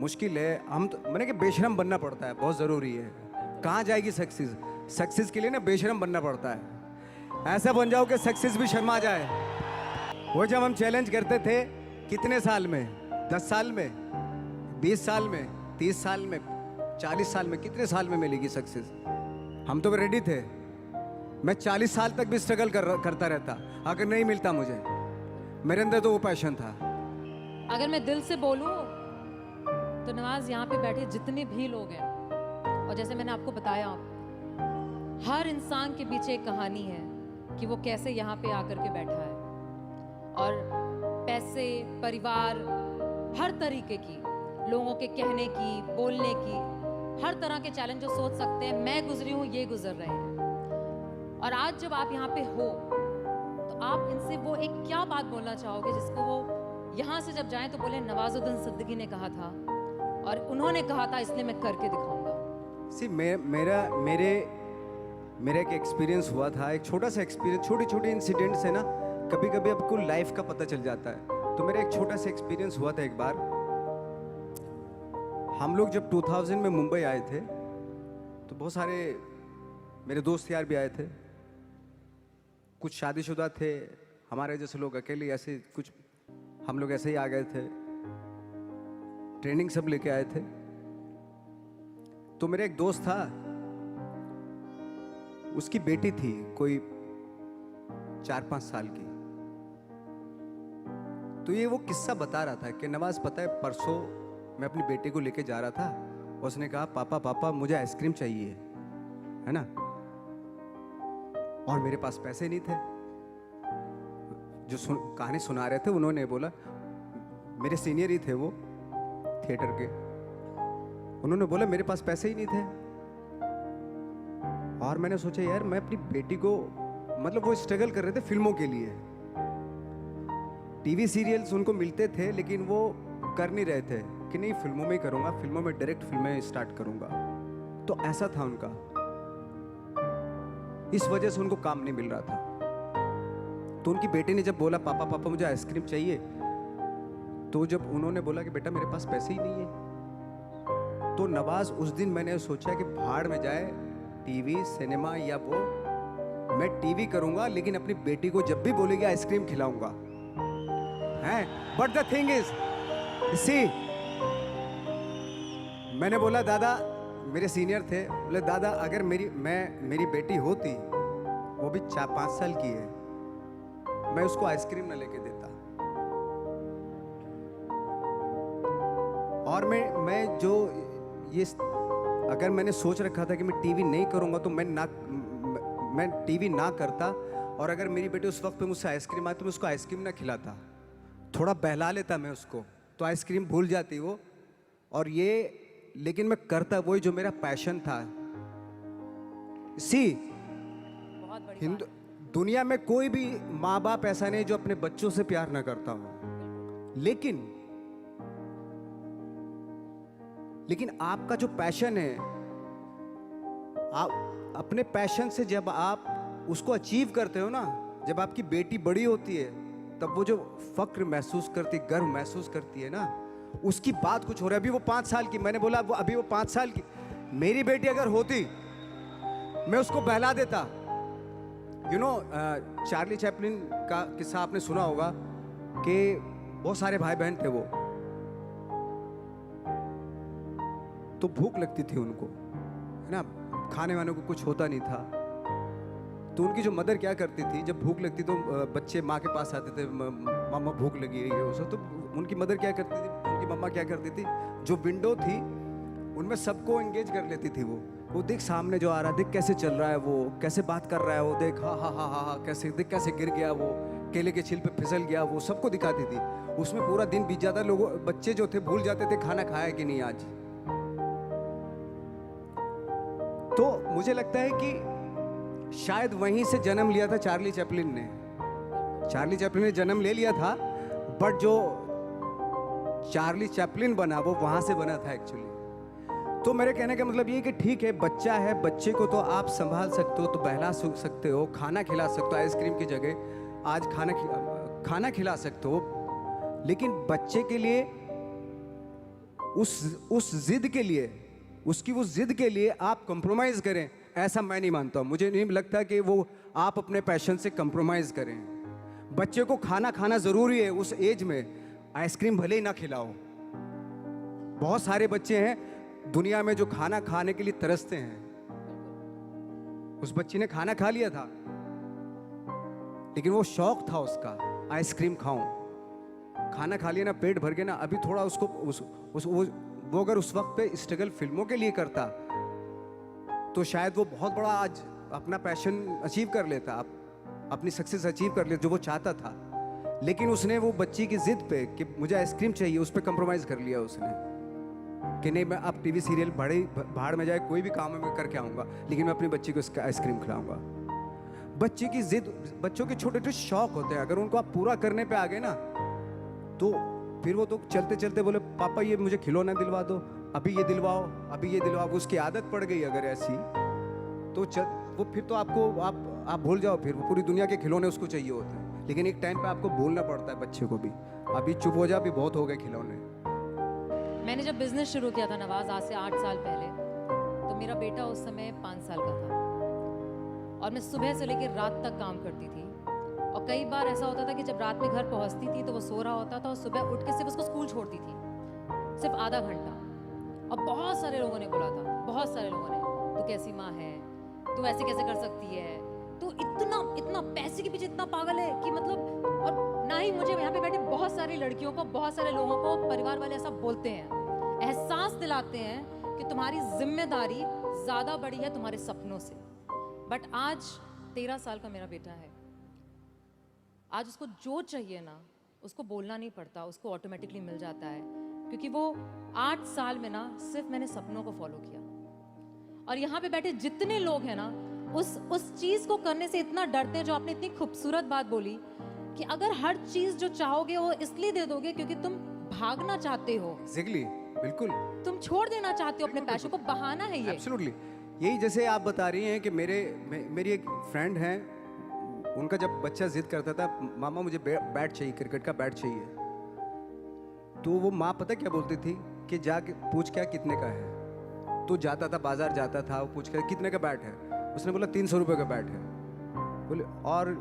मुश्किल है, हम तो मैंने कि बेशरम बनना पड़ता है, बहुत ज़रूरी है। कहाँ जाएगी सक्सेस? सक्सेस के लिए ना बेशरम बनना पड़ता है। ऐसा बन जाओ कि सक्सेस भी शर्मा जाए। वो जब हम चैलेंज करते थे, कितने साल में, 10 साल में, 20 साल में, 30 साल में, 40 साल में, कितने साल में मिलेगी सक्सेस? हम तो रेडी थे। मैं 40 साल तक भी स्ट्रगल करता रहता अगर नहीं मिलता मुझे। मेरे अंदर तो वो पैशन था। अगर मैं दिल से बोलूं तो नवाज, यहाँ पे बैठे जितने भी लोग हैं, और जैसे मैंने आपको बताया, हर इंसान के पीछे एक कहानी है कि वो कैसे यहाँ पे आकर के बैठा है। और पैसे, परिवार, हर तरीके की, लोगों के कहने की, बोलने की, हर तरह के चैलेंज जो सोच सकते हैं, मैं गुजरी हूँ, ये गुजर रहे हैं। और आज जब आप यहाँ पे हो तो आप इनसे वो एक क्या बात बोलना चाहोगे जिसको वो यहाँ से जब जाएं तो बोले नवाजुद्दीन सिद्दीकी ने कहा था और उन्होंने कहा था, इसलिए मैं करके दिखाऊंगा। सी मेरा एक एक्सपीरियंस हुआ था, एक छोटा सा एक्सपीरियंस। छोटी छोटी इंसिडेंट से ना कभी कभी आपको लाइफ का पता चल जाता है। तो मेरा एक छोटा सा एक्सपीरियंस हुआ था एक बार। हम लोग जब 2000 में मुंबई आए थे तो बहुत सारे मेरे दोस्त यार भी आए थे। कुछ शादीशुदा थे, हमारे जैसे लोग अकेले, ऐसे कुछ हम लोग ऐसे ही आ गए थे। ट्रेनिंग सब लेके आए थे। तो मेरा एक दोस्त था, उसकी बेटी थी कोई 4-5 साल की। तो ये वो किस्सा बता रहा था कि नवाज, पता है परसों मैं अपनी बेटी को लेके जा रहा था, उसने कहा पापा पापा मुझे आइसक्रीम चाहिए, है ना। और मेरे पास पैसे नहीं थे। जो कहानी सुना रहे थे उन्होंने बोला, मेरे सीनियर ही थे वो थिएटर के, उन्होंने बोला मेरे पास पैसे ही नहीं थे। और मैंने सोचा यार मैं अपनी बेटी को, मतलब वो स्ट्रगल कर रहे थे फिल्मों के लिए, टीवी सीरियल्स उनको मिलते थे लेकिन वो कर नहीं रहे थे कि नहीं फिल्मों में ही करूंगा, फिल्मों में डायरेक्ट फिल्में स्टार्ट करूंगा। तो ऐसा था उनका, इस वजह से उनको काम नहीं मिल रहा था। तो उनकी बेटी ने जब बोला पापा पापा मुझे आइसक्रीम चाहिए, तो जब उन्होंने बोला कि बेटा मेरे पास पैसे ही नहीं है, तो नवाज उस दिन मैंने सोचा कि भाड़ में जाए टीवी, सिनेमा या वो, मैं टीवी करूंगा लेकिन अपनी बेटी को जब भी बोलेगी आइसक्रीम खिलाऊंगा, हैं। बट द थिंग इज, सी, मैंने बोला दादा, मेरे सीनियर थे, बोले दादा अगर मेरी बेटी होती, वो भी 4-5 साल की है, मैं उसको आइसक्रीम ना लेके देता। और मैं जो ये, अगर मैंने सोच रखा था कि मैं टीवी नहीं करूंगा तो मैं टीवी ना करता। और अगर मेरी बेटी उस वक्त पे मुझसे आइसक्रीम आती तो मैं उसको आइसक्रीम ना खिलाता, थोड़ा बहला लेता मैं उसको, तो आइसक्रीम भूल जाती वो। और ये, लेकिन मैं करता वही जो मेरा पैशन था। सी, बहुत बड़ी हिंदू दुनिया में कोई भी माँ बाप ऐसा नहीं जो अपने बच्चों से प्यार ना करता हो, लेकिन आपका जो पैशन है, आप अपने पैशन से जब आप उसको अचीव करते हो ना, जब आपकी बेटी बड़ी होती है तब वो जो फक्र महसूस करती, गर्व महसूस करती है ना, उसकी बात कुछ हो रहा है। अभी वो 5 साल की, मैंने बोला अभी वो 5 साल की, मेरी बेटी अगर होती मैं उसको बहला देता। यू नो, चार्ली चैपलिन का किस्सा आपने सुना होगा कि बहुत सारे भाई बहन थे वो, तो भूख लगती थी उनको, है ना, खाने वाने को कुछ होता नहीं था। तो उनकी जो मदर क्या करती थी, जब भूख लगती तो बच्चे माँ के पास आते थे, मामा भूख लगी है वो सब। तो उनकी मदर क्या करती थी, उनकी मम्मा क्या करती थी, जो विंडो थी उनमें सबको एंगेज कर लेती थी। वो देख सामने जो आ रहा है, देख कैसे चल रहा है, वो कैसे बात कर रहा है, वो देख हा हा हा हा हा, कैसे देख कैसे गिर गया, वो केले के छिल पे फिसल गया, वो सबको दिखाती थी। उसमें पूरा दिन बीत जाता, लोगों बच्चे जो थे भूल जाते थे खाना खाया कि नहीं आज। तो मुझे लगता है कि शायद वहीं से जन्म लिया था चार्ली चैपलिन ने। चार्ली चैपलिन ने जन्म ले लिया था, बट जो चार्ली चैपलिन बना, वो वहाँ से बना था एक्चुअली। तो मेरे कहने का मतलब ये कि ठीक है, बच्चा है, बच्चे को तो आप संभाल सकते हो, तो बहला सकते हो, खाना खिला सकते हो, आइसक्रीम की जगह आज खाना खिला सकते हो, लेकिन बच्चे के लिए उस जिद के लिए, उसकी वो जिद के लिए आप कंप्रोमाइज़ करें, ऐसा मैं नहीं मानता हूँ। मुझे नहीं लगता कि वो आप अपने पैशन से कंप्रोमाइज़ करें। बच्चे को खाना ज़रूरी है उस एज में, आइसक्रीम भले ही ना खिलाओ। बहुत सारे बच्चे हैं दुनिया में जो खाना खाने के लिए तरसते हैं। उस बच्ची ने खाना खा लिया था, लेकिन वो शौक था उसका, आइसक्रीम खाऊं। खाना खा लिया ना, पेट भर गया ना, अभी थोड़ा उसको वो अगर उस वक्त पे स्ट्रगल फिल्मों के लिए करता तो शायद वो बहुत बड़ा आज अपना पैशन अचीव कर लेता, अपनी सक्सेस अचीव कर लेता जो वो चाहता था। लेकिन उसने वो बच्ची की जिद पे कि मुझे आइसक्रीम चाहिए, उस पर कंप्रोमाइज़ कर लिया उसने कि नहीं, मैं अब टीवी सीरियल भाड़ में जाए, कोई भी काम मैं करके आऊँगा, लेकिन मैं अपनी बच्ची को इसका आइसक्रीम खिलाऊंगा। बच्चे की जिद, बच्चों के छोटे छोटे शौक होते हैं, अगर उनको आप पूरा करने पे आ गए ना, तो फिर वो तो चलते चलते बोले पापा ये मुझे खिलौना दिलवा दो, अभी ये दिलवाओ, अभी ये दिलवाओ। उसकी आदत पड़ गई अगर ऐसी, तो वो फिर तो आप भूल जाओ, फिर वो पूरी दुनिया के खिलौने उसको चाहिए होते हैं। लेकिन एक टाइम पे आपको बोलना पड़ता है बच्चे को भी, अभी चुप हो जा, अभी बहुत हो गए खिलौने। मैंने जब बिजनेस शुरू किया था नवाज, आज से 8 साल पहले, तो मेरा बेटा उस समय 5 साल का था और मैं सुबह से लेकर रात तक काम करती थी। और कई बार ऐसा होता था कि जब रात में घर पहुंचती थी तो वो सो रहा होता था और सुबह उठ के सिर्फ उसको स्कूल छोड़ती थी, सिर्फ आधा घंटा। और बहुत सारे लोगों ने बोला था, बहुत सारे लोगों ने, तू कैसी माँ है, तू ऐसे कैसे कर सकती है, तू इतना पैसे के पीछे इतना पागल है कि मतलब। और ना ही मुझे, यहाँ पे बैठे बहुत सारी लड़कियों को, बहुत सारे लोगों को परिवार वाले ऐसा बोलते हैं, एहसास दिलाते हैं कि तुम्हारी जिम्मेदारी ज्यादा बड़ी है तुम्हारे सपनों से। बट आज 13 साल का मेरा बेटा है, आज उसको जो चाहिए ना, उसको बोलना नहीं पड़ता, उसको ऑटोमेटिकली मिल जाता है, क्योंकि वो 8 साल में ना सिर्फ मैंने सपनों को फॉलो किया। और यहाँ पे बैठे जितने लोग हैं ना, उस चीज को करने से इतना डरते हैं, जो आपने इतनी खूबसूरत बात बोली कि अगर हर चीज जो चाहोगे वो इसलिए दे दोगे क्योंकि तुम भागना चाहते हो। एग्जैक्टली, बिल्कुल, तुम छोड़ देना चाहते हो अपने पैशन को, बहाना है ये। एब्सोल्युटली। यही जैसे आप बता रही हैं कि मेरी एक फ्रेंड है, उनका जब बच्चा जिद करता था मामा मुझे बैट चाहिए, क्रिकेट का बैट चाहिए, तो वो माँ पता क्या बोलती थी कि जाके पूछ क्या कितने का है। तो जाता था, बाजार जाता था, वो पूछ कर कितने का बैट है, उसने बोला 300 रुपये का बैट है। बोले, और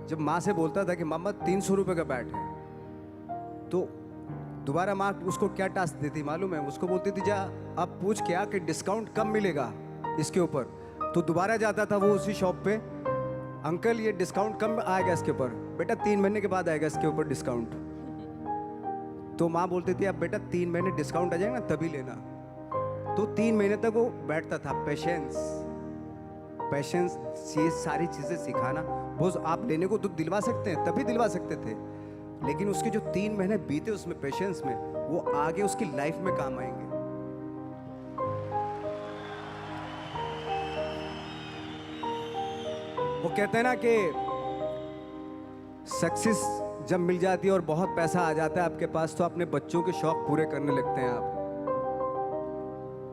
जब माँ से बोलता था कि मामा 300 रुपये का बैट है, तो दोबारा माँ उसको क्या टास्क देती मालूम है, उसको बोलती थी जा अब पूछ क्या कि डिस्काउंट कम मिलेगा इसके ऊपर। तो दोबारा जाता था वो उसी शॉप पे, अंकल ये डिस्काउंट कम आएगा इसके ऊपर, बेटा 3 महीने के बाद आएगा इसके ऊपर डिस्काउंट। तो माँ बोलती थी अब बेटा 3 महीने डिस्काउंट आ जाएगा ना तभी लेना। तो 3 महीने तक वो बैठता था। पेशेंस, ये सारी चीजें सिखाना, वो आप लेने को तो दिलवा सकते हैं, तभी दिलवा सकते थे, लेकिन उसके जो 3 महीने बीते उसमें पेशेंस में, वो आगे उसकी लाइफ में काम आएंगे। वो कहते हैं ना कि सक्सेस जब मिल जाती है और बहुत पैसा आ जाता है आपके पास, तो अपने बच्चों के शौक पूरे करने लगते हैं आप।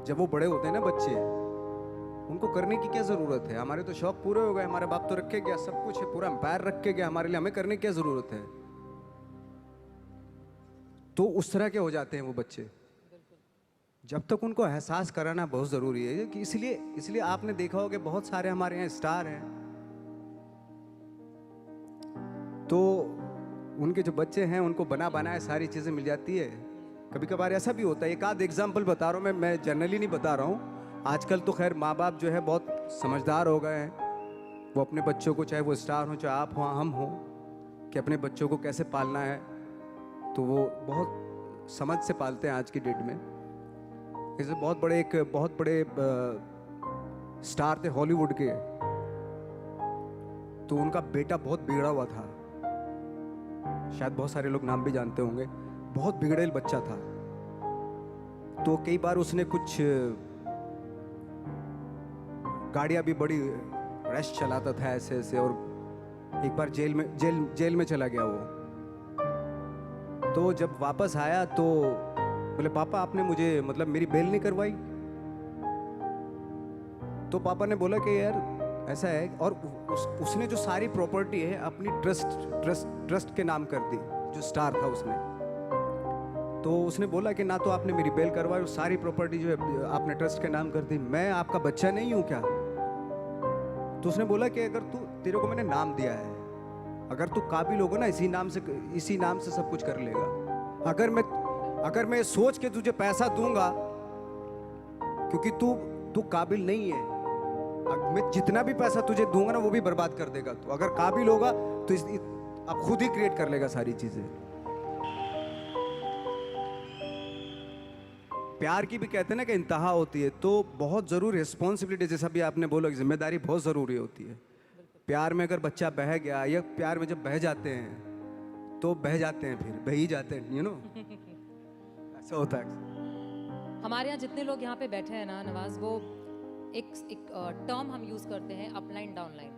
जब वो बड़े होते हैं ना बच्चे, उनको करने की क्या जरूरत है, हमारे तो शौक पूरे हो गए, हमारे बाप तो रख के गया, सब कुछ है, पूरा एम्पायर रख के गया हमारे लिए, हमें करने की क्या जरूरत है। तो उस तरह के हो जाते हैं वो बच्चे। जब तक उनको एहसास कराना बहुत जरूरी है कि इसलिए आपने देखा होगा कि बहुत सारे हमारे यहाँ स्टार हैं, तो उनके जो बच्चे हैं उनको बना बनाए सारी चीज़ें मिल जाती है। कभी कभार ऐसा भी होता है, एक आध एग्जाम्पल बता रहा हूँ मैं जनरली नहीं बता रहा हूँ। आजकल तो खैर माँ बाप जो है बहुत समझदार हो गए हैं, वो अपने बच्चों को, चाहे वो स्टार हो चाहे आप हो हम हो, कि अपने बच्चों को कैसे पालना है, तो वो बहुत समझ से पालते हैं आज की डेट में। जैसे बहुत बड़े स्टार थे हॉलीवुड के, तो उनका बेटा बहुत बिगड़ा हुआ था, शायद बहुत सारे लोग नाम भी जानते होंगे, बहुत बिगड़ेल बच्चा था। तो कई बार उसने कुछ गाड़ियां भी बड़ी रैश चलाता था ऐसे, और एक बार जेल में चला गया वो। तो जब वापस आया तो बोले पापा आपने मुझे मतलब मेरी बेल नहीं करवाई। तो पापा ने बोला कि यार ऐसा है, और उसने जो सारी प्रॉपर्टी है अपनी ट्रस्ट के नाम कर दी, जो स्टार था उसने। तो उसने बोला कि ना तो आपने मेरी बेल करवाई और सारी प्रॉपर्टी जो है आपने ट्रस्ट के नाम कर दी, मैं आपका बच्चा नहीं हूं क्या? तो उसने बोला कि अगर तेरे को मैंने नाम दिया है, अगर तू काबिल होगा ना इसी नाम से सब कुछ कर लेगा। अगर मैं सोच के तुझे पैसा दूंगा क्योंकि तू काबिल नहीं है, मैं जितना भी पैसा तुझे दूंगा ना वो भी बर्बाद कर देगा। तो अगर काबिल होगा तो अब खुद ही क्रिएट कर लेगा सारी चीजें। प्यार की भी कहते हैं ना कि इंतहा होती है, तो बहुत जरूरी रिस्पॉन्सिबिलिटी, जैसा भी आपने बोला, जिम्मेदारी बहुत जरूरी होती है। प्यार में अगर बच्चा बह गया, या प्यार में जब बह जाते हैं तो बह जाते हैं, फिर बह ही जाते हैं, यू नो ऐसा होता है। हमारे यहाँ जितने लोग यहाँ पे बैठे हैं ना नवाज, वो एक टर्म हम यूज करते हैं, अपलाइन डाउनलाइन।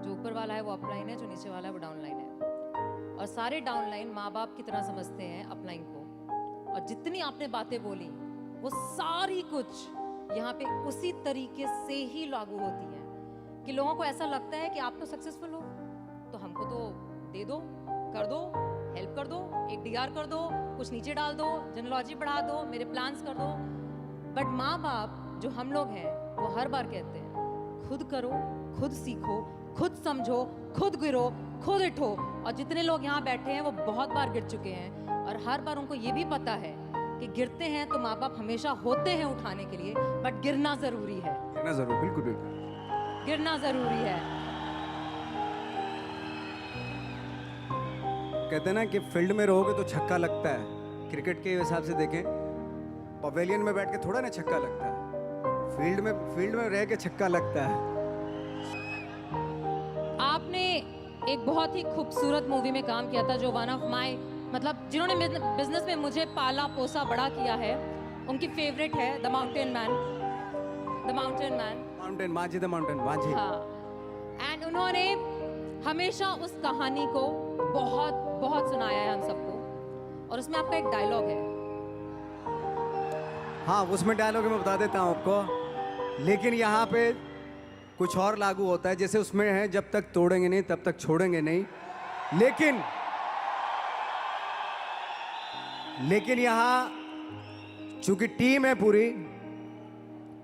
जो ऊपर वाला है वो अपलाइन है, जो नीचे वाला है वो डाउनलाइन है। और सारे डाउनलाइन माँ बाप की तरह समझते हैं अपलाइन को। और जितनी आपने बातें बोली वो सारी कुछ यहाँ पे उसी तरीके से ही लागू होती है कि लोगों को ऐसा लगता है कि आप तो सक्सेसफुल हो तो हमको तो दे दो, कर दो, हेल्प कर दो, एक डीआर कर दो, कुछ नीचे डाल दो, जेनोलॉजी बढ़ा दो, मेरे प्लान्स कर दो। बट माँ बाप जो हम लोग हैं वो हर बार कहते हैं खुद करो, खुद सीखो, खुद समझो, खुद गिरो, खुद उठो। और जितने लोग यहाँ बैठे हैं वो बहुत बार गिर चुके हैं और हर बार उनको ये भी पता है कि गिरते हैं तो माँ बाप हमेशा होते हैं उठाने के लिए, बट गिरना जरूरी है। गिरना जरूर, बिल्कुल बिल्कुल गिरना जरूरी है। कहते हैं ना कि फील्ड में रहोगे तो छक्का लगता है। क्रिकेट के हिसाब से देखें, पवेलियन में बैठ के थोड़ा ना छक्का लगता है, फील्ड में रह के छक्का लगता है। आपने एक बहुत ही खूबसूरत मूवी में काम किया था, जो वन ऑफ माय मतलब जिन्होंने बिजनेस में मुझे पाला पोसा बड़ा किया है, उनकी फेवरेट है द माउंटेन मैन। माझी द माउंटेन माझी। हाँ, एंड उन्होंने हमेशा उस कहानी को बहुत बहुत सुनाया है हम सबको। और उसमें आपका एक डायलॉग है। हाँ, उसमें डायलॉग मैं बता देता हूँ आपको, लेकिन यहाँ पे कुछ और लागू होता है। जैसे उसमें है, जब तक तोड़ेंगे नहीं तब तक छोड़ेंगे नहीं। लेकिन यहाँ चूंकि टीम है पूरी,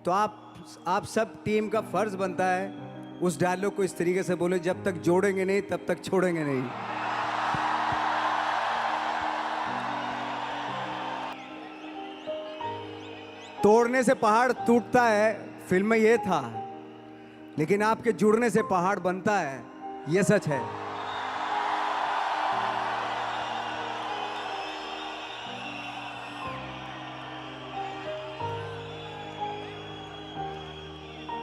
तो आप सब टीम का फर्ज बनता है उस डायलॉग को इस तरीके से बोले, जब तक जोड़ेंगे नहीं तब तक छोड़ेंगे नहीं। तोड़ने से पहाड़ टूटता है, फिल्म में ये था, लेकिन आपके जुड़ने से पहाड़ बनता है, ये सच है।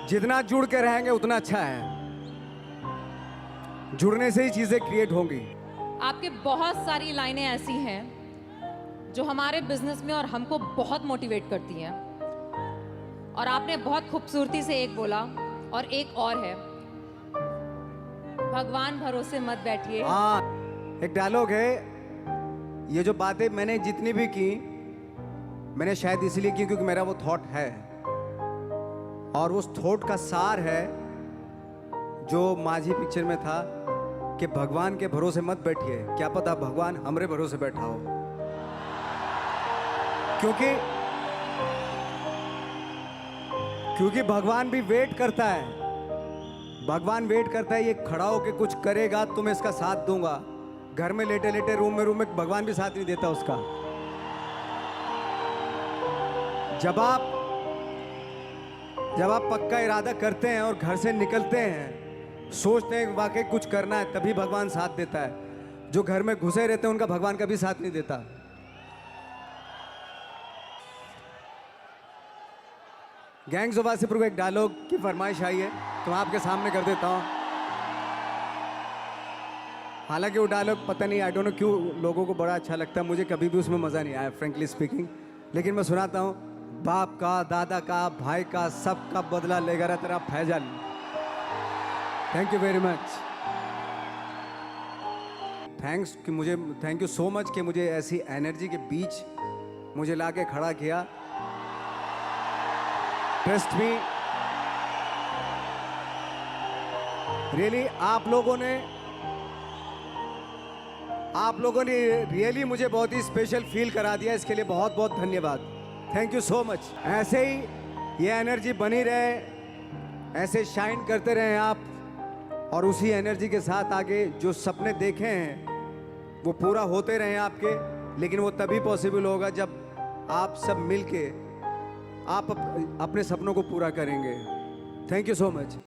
जितना जुड़ के रहेंगे उतना अच्छा है। जुड़ने से ही चीजें क्रिएट होंगी। आपके बहुत सारी लाइनें ऐसी हैं जो हमारे बिजनेस में और हमको बहुत मोटिवेट करती हैं। और आपने बहुत खूबसूरती से एक बोला, और एक और है, भगवान भरोसे मत बैठिए। हाँ, एक डायलॉग है। ये जो बातें मैंने जितनी भी की, मैंने शायद इसलिए की क्योंकि मेरा वो थॉट है, और उस थॉट का सार है जो माझी पिक्चर में था कि भगवान के भरोसे मत बैठिए, क्या पता भगवान हमरे भरोसे बैठा हो। क्योंकि भगवान भी वेट करता है। भगवान वेट करता है, ये खड़ा होके कुछ करेगा तो मैं इसका साथ दूंगा। घर में लेटे लेटे रूम में भगवान भी साथ नहीं देता उसका। जब आप पक्का इरादा करते हैं और घर से निकलते हैं, सोचते हैं वाकई कुछ करना है, तभी भगवान साथ देता है। जो घर में घुसे रहते हैं उनका भगवान कभी साथ नहीं देता। गैंग्स ऑफ वासेपुर को एक डायलॉग की फरमाइश आई है, तो मैं आपके सामने कर देता हूं। हालांकि वो डायलॉग पता नहीं, आई डोंट नो क्यों लोगों को बड़ा अच्छा लगता है, मुझे कभी भी उसमें मज़ा नहीं आया फ्रेंकली स्पीकिंग। लेकिन मैं सुनाता हूँ। बाप का, दादा का, भाई का, सबका बदला लेगा रे तेरा Faizal. Thank you very much. Thank you so much कि मुझे ऐसी एनर्जी के बीच मुझे लाके खड़ा किया। ट्रस्ट मी, रियली आप लोगों ने रियली मुझे बहुत ही स्पेशल फील करा दिया। इसके लिए बहुत बहुत धन्यवाद। Thank you so much. ऐसे ही ये एनर्जी बनी रहे, ऐसे शाइन करते रहें आप, और उसी एनर्जी के साथ आगे जो सपने देखे हैं वो पूरा होते रहें आपके। लेकिन वो तभी पॉसिबल होगा जब आप सब मिलके आप अपने सपनों को पूरा करेंगे। Thank you so much.